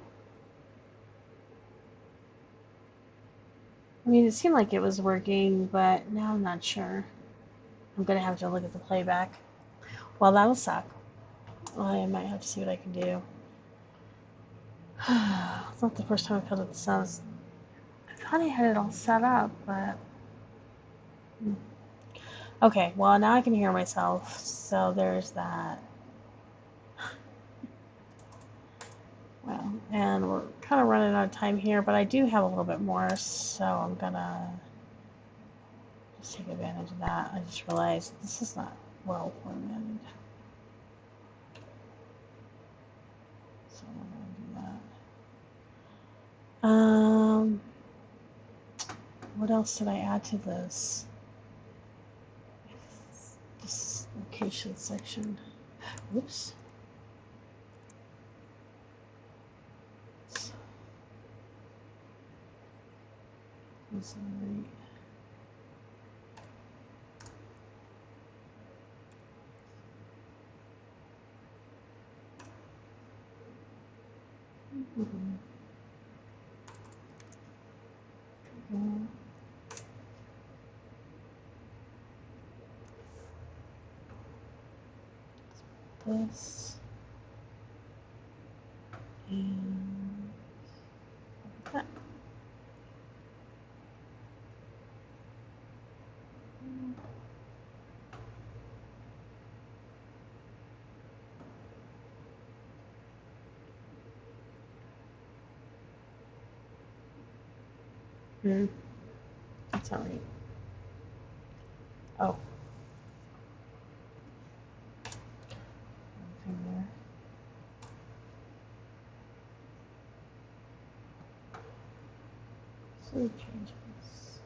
I mean, it seemed like it was working, but now I'm not sure. I'm gonna have to look at the playback. Well, that'll suck. I might have to see what I can do. It's not the first time I've felt it sounds. I thought I had it all set up, but. Okay, well, now I can hear myself, so there's that. Well, and we're kind of running out of time here, but I do have a little bit more, so I'm gonna just take advantage of that. I just realized this is not well formatted. So we're gonna do that. What else did I add to this? This location section. Oops. That's right. This and that. That's not right. Oh. Save changes.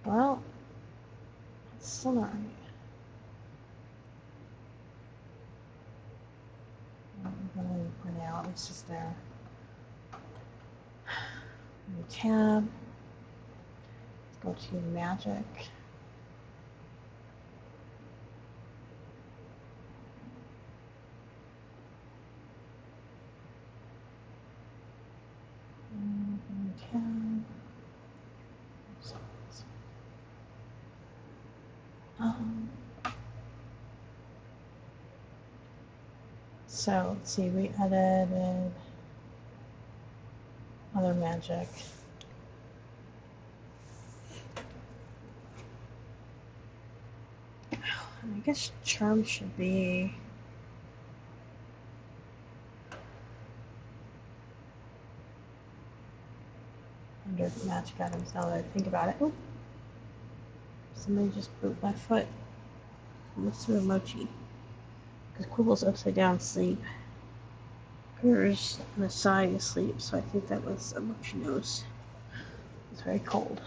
Well, it's still not right. For now, it's just there. New tab. Go to magic. New tab. So let's see, we edited other magic. I guess charm should be under magic items now that I think about it. Oh, somebody just booped my foot. Mr. Mochi. Because Quibble's upside down asleep. Hers on the side asleep, so I think that was a Mochi nose. It's very cold.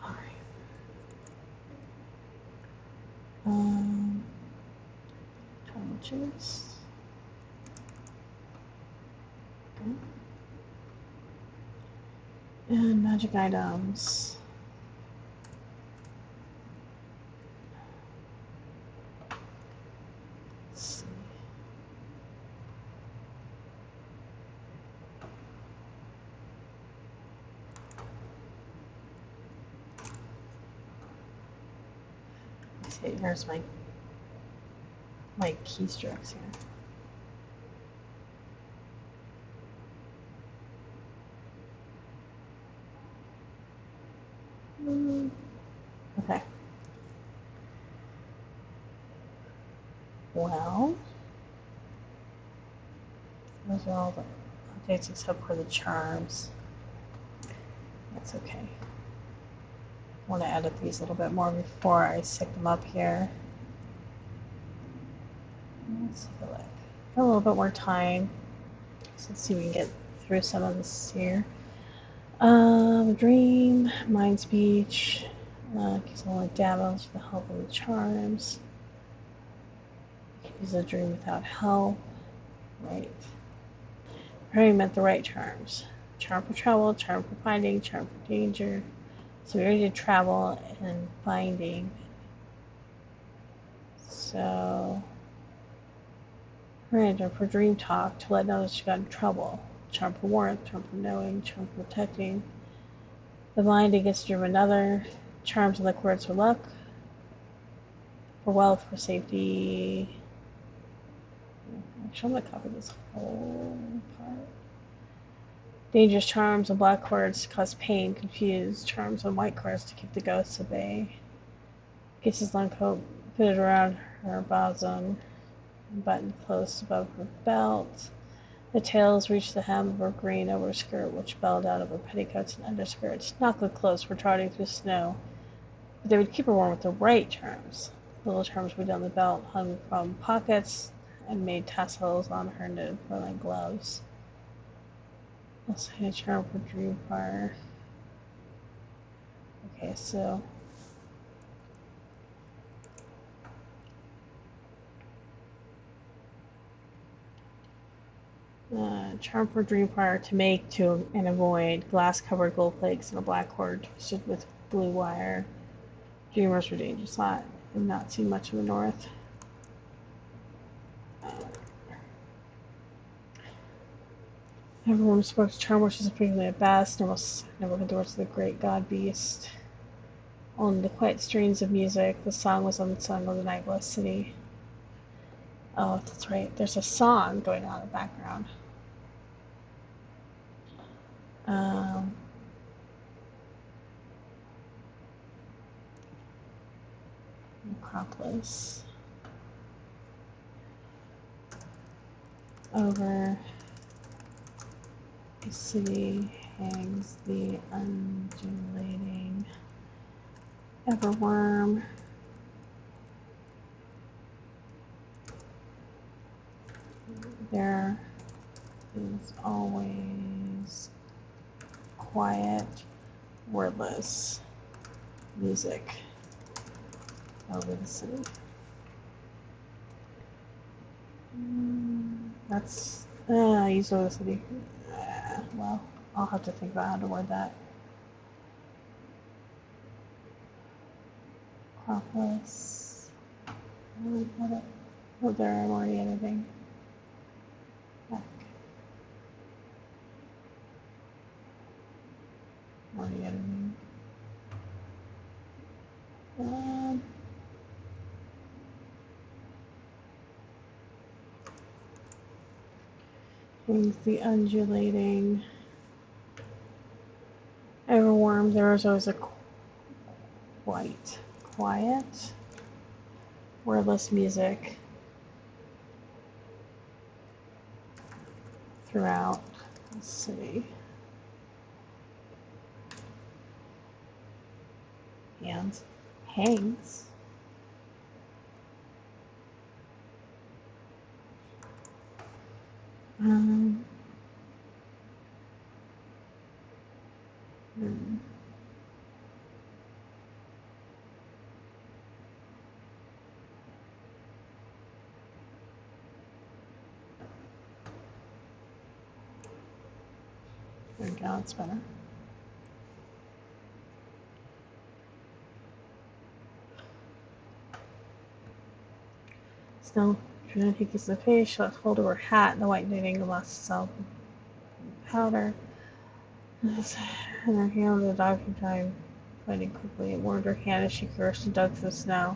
Alright. Torches. Okay. And magic items. Let's see. Okay, there's my keystrokes here. Okay. Well, those are all the updates except for the charms. That's okay. I want to edit these a little bit more before I stick them up here. Let's take a look. Got a little bit more time. So let's see if we can get through some of this here. Dream, mind speech, gives a little dabbles for the help of the charms. Use a dream without help. Right. I already meant the right charms. Charm for travel, charm for finding, charm for danger. So we already did travel and finding. So, right, for dream talk to let know that she got in trouble. charm for warmth, charm for knowing, charm for protecting. The mind against dream another. Charms on the cords for luck. For wealth, for safety. Actually, I'm gonna copy this whole part. Dangerous charms on black cords cause pain, confuse. Charms on white cords to keep the ghosts at bay. Gets his long coat, put it around her bosom, buttoned close above her belt. The tails reached the hem of her green overskirt, which bellowed out of her petticoats and underskirts. Not good clothes for trotting through snow, but they would keep her warm with the right charms. Little charms were down the belt, hung from pockets, and made tassels on her knitted pearling gloves. Also had a charm for dream fire. Okay, so charm for Dreamfire to make to and avoid glass-covered gold flakes and a black cord twisted with blue wire. Dreamers were dangerous. I have not seen much of the north. Everyone spoke to charm wishes frequently at best, almost never opened doors to the great god beast. On the quiet strains of music, the song was unsung of the nightless city. Oh, that's right. There's a song going on in the background. Necropolis. Over the city hangs the undulating Everwym. There is always quiet, wordless music over the city. That's use over the city. Well, I'll have to think about how to word that. Necropolis. Oh, there I'm already editing. Back. Already editing. The undulating Everwym. There is always a quiet, wordless music throughout the city. And hangs. There we go, it's better. Still, Trinity gets the face, she lets hold of her hat, and the white knitting lost itself in powder. And her hand the dog from time, fighting quickly. It warmed her hand as she cursed and dug through the snow.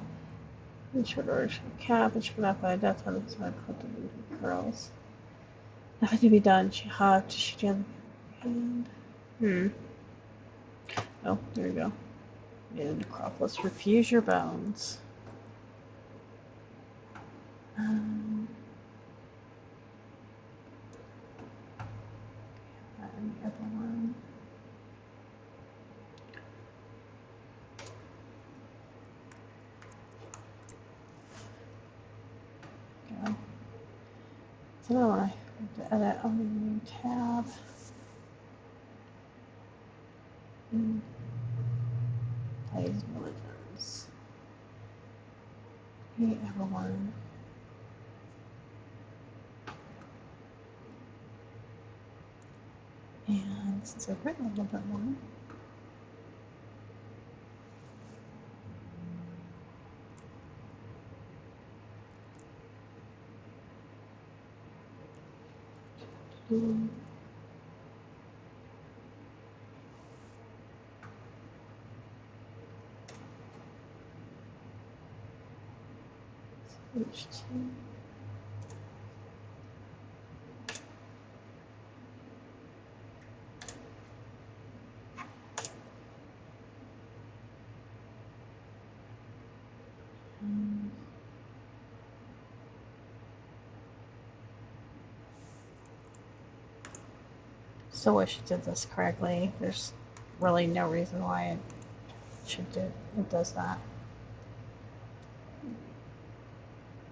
And showed her a cap, and she put out by a death on the side, clipped it into curls. Nothing to be done, she hugged, she gently hand. Oh, there you go. Yeah, Necropolis, refuse your bones. Everyone. Go. So now I have to edit on the new tab. Plays religions. Hey everyone. And since I've written a little bit more, still wish it did this correctly. There's really no reason why it should do it does that.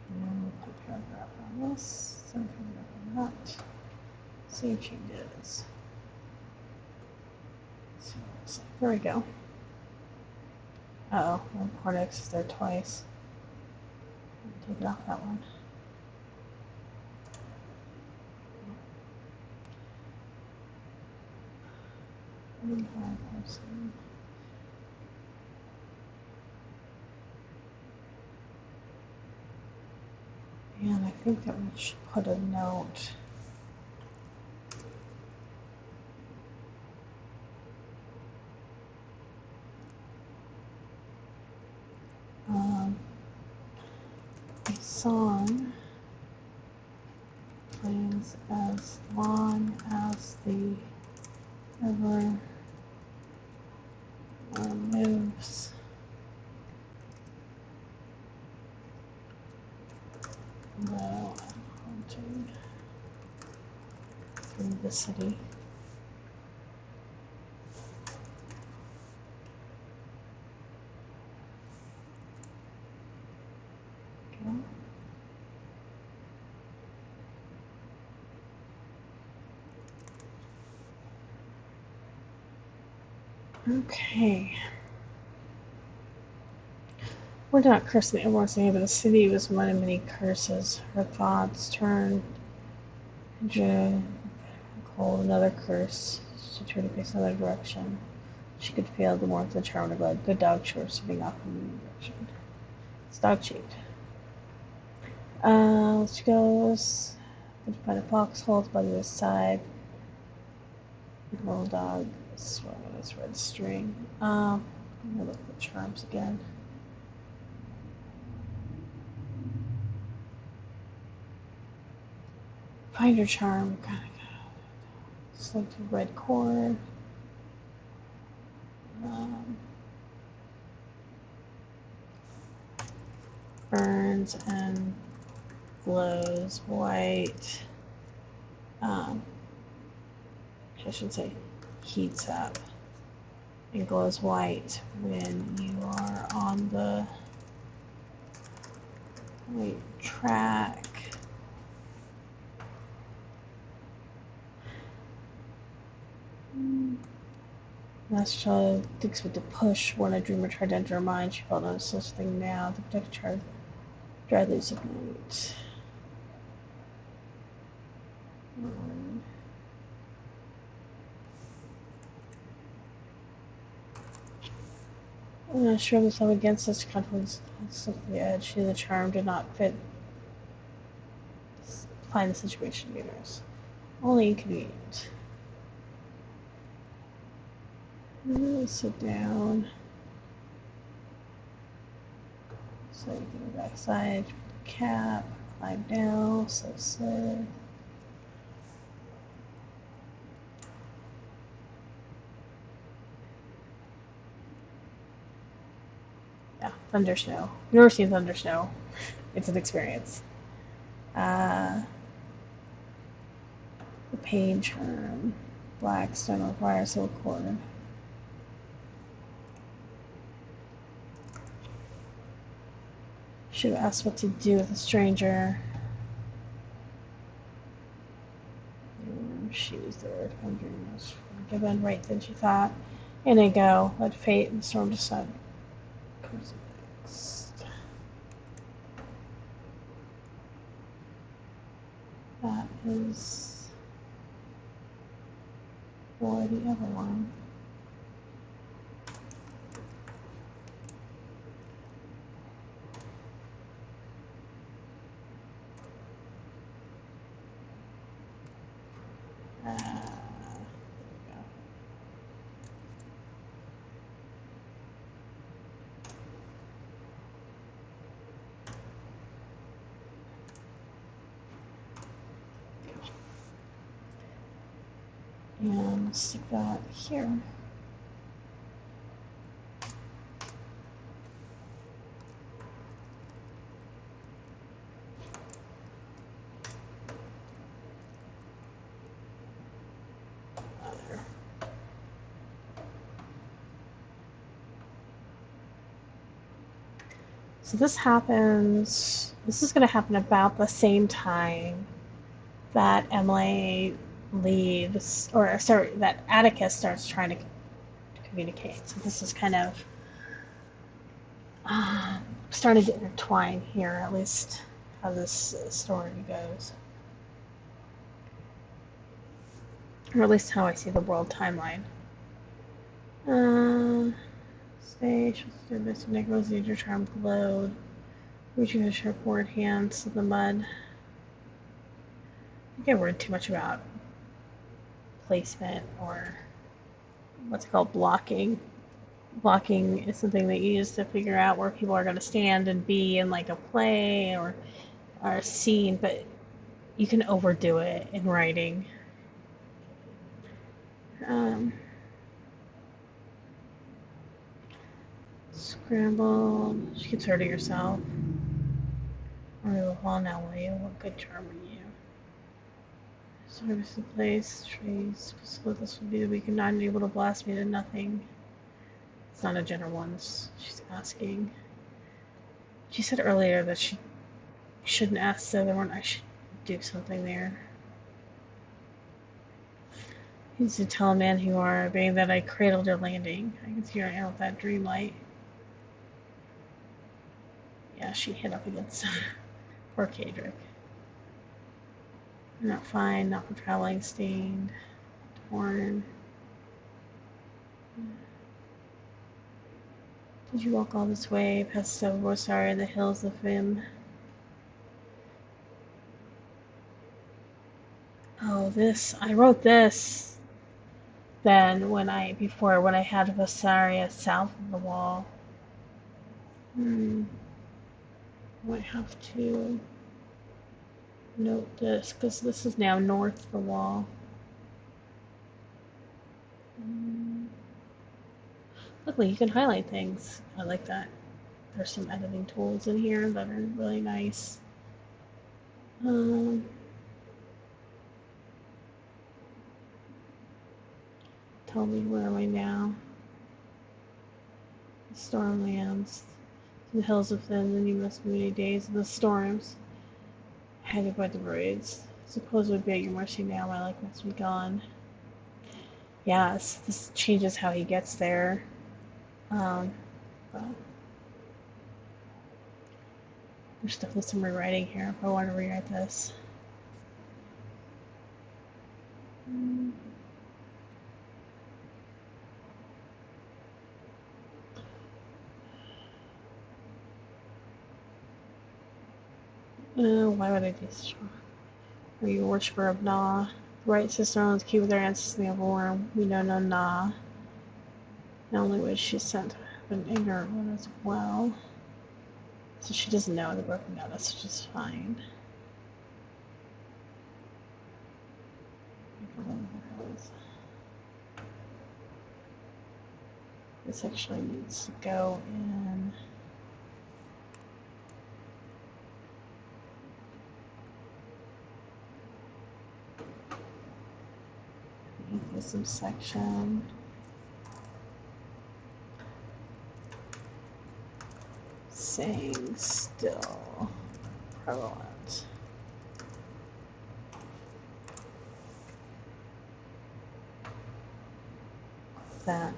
And put a paragraph on this, send a paragraph on that. Save changes. So there we go. Uh oh, Cortex is there twice. Take it off that one. And I think that we should put a note. A song plays as long as the river moves. No, I'm hunting through the city. Okay. We're not cursing everyone's name, but the city was one of many curses. Her thoughts turned into another curse. She turned to face another direction. She could feel the warmth and charm of the blood. Good dog chores sitting off in the direction. It's dog shaped. She goes. Going to find a foxhole by the other side. Little dog swung on his red string. I'm gonna look at the charms again. Find your charm. Select a red cord. Burns and glows white. I should say heats up and glows white when you are on the right track. Last child thinks with the push when a dreamer tried to enter her mind. She felt no such thing now. The protector tried dry leaves of night. I'm not sure myself against such confidence. Slipped the edge. She, the charm did not fit. Find the situation dangerous. Only inconvenient. Sit down. So you can go backside, cap, climb down, so slid. Yeah, thunder snow. You've never seen thunder snow. It's an experience. The pain charm. Black stone require silk cord. Should have asked what to do with a stranger. She was there. Wondering was given right than she thought. In they go. Let fate and the storm descend. Next. That is for the Everwym. And stick that here. So this happens, this is going to happen about the same time that Emily leaves, or sorry, that Atticus starts trying to communicate. So this is kind of starting to intertwine here, at least how this story goes. Or at least how I see the world timeline. Stage, Mr. Nicholas, need your charm glowed. Reaching his sharp forward hands to the mud. I think I worried too much about placement or what's it called, blocking. Blocking is something that you use to figure out where people are going to stand and be in like a play or a scene, but you can overdo it in writing. Scrambled. She keeps hurting herself. Well, now will you? What good charm are you? Service in place. Trees. Split this would be the weakened, not able to blast me to nothing. It's not a general one. She's asking. She said earlier that she shouldn't ask the other one. I should do something there. He needs to tell a man who you are, being that I cradled your landing. I can see her out with that dream light. Yeah, she hit up against poor Kadric. Not fine, not for traveling, stained, torn. Did you walk all this way past Rosar and the hills of Vim? Oh, this. I wrote this then when I had Vasaria south of the wall. I might have to note this because this is now north of the wall. Luckily, you can highlight things. I like that. There's some editing tools in here that are really nice. Tell me, where am I now? The storm lands. The hills of Thin, and you must be many days of the storms. Headed by the braids. Suppose it would be at your mercy now, my life must be gone. Yes, this changes how he gets there. But there's definitely some rewriting here if I want to rewrite this. Why would I do this? Are you a worshiper of Na? The right sister owns keep with their ancestors in the Everwym. We know no Na. The only way she's sent an ignorant one as well. So she doesn't know the broken notice, which is fine. This actually needs to go in. Make some section. Saying still prevalent. That.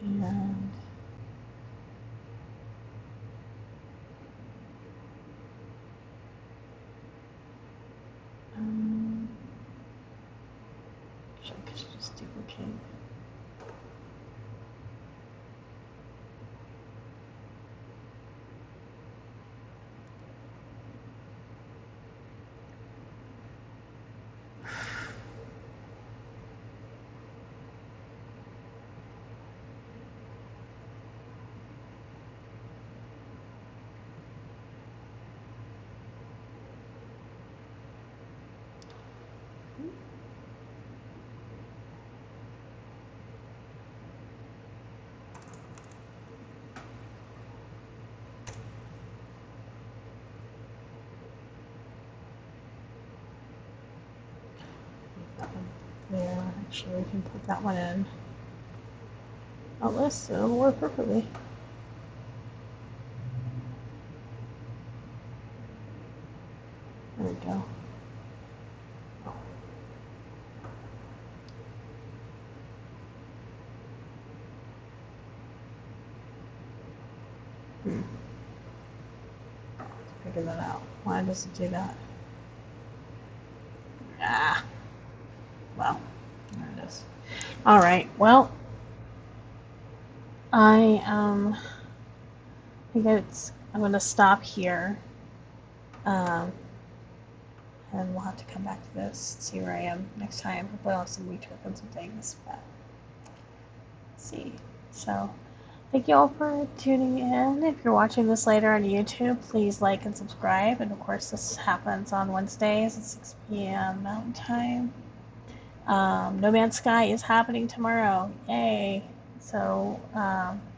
And I could just duplicate. There, actually, we can put that one in. Oh, this, it'll work perfectly. There we go. Figure that out. Why does it do that? Ah. Well, there it is. All right. Well, I think I'm going to stop here. And we'll have to come back to this, see where I am next time. Hopefully I'll have some rework on some things, but let's see. So thank you all for tuning in. If you're watching this later on YouTube, please like and subscribe. And of course, this happens on Wednesdays at 6 p.m. Mountain Time. No Man's Sky is happening tomorrow. Yay! So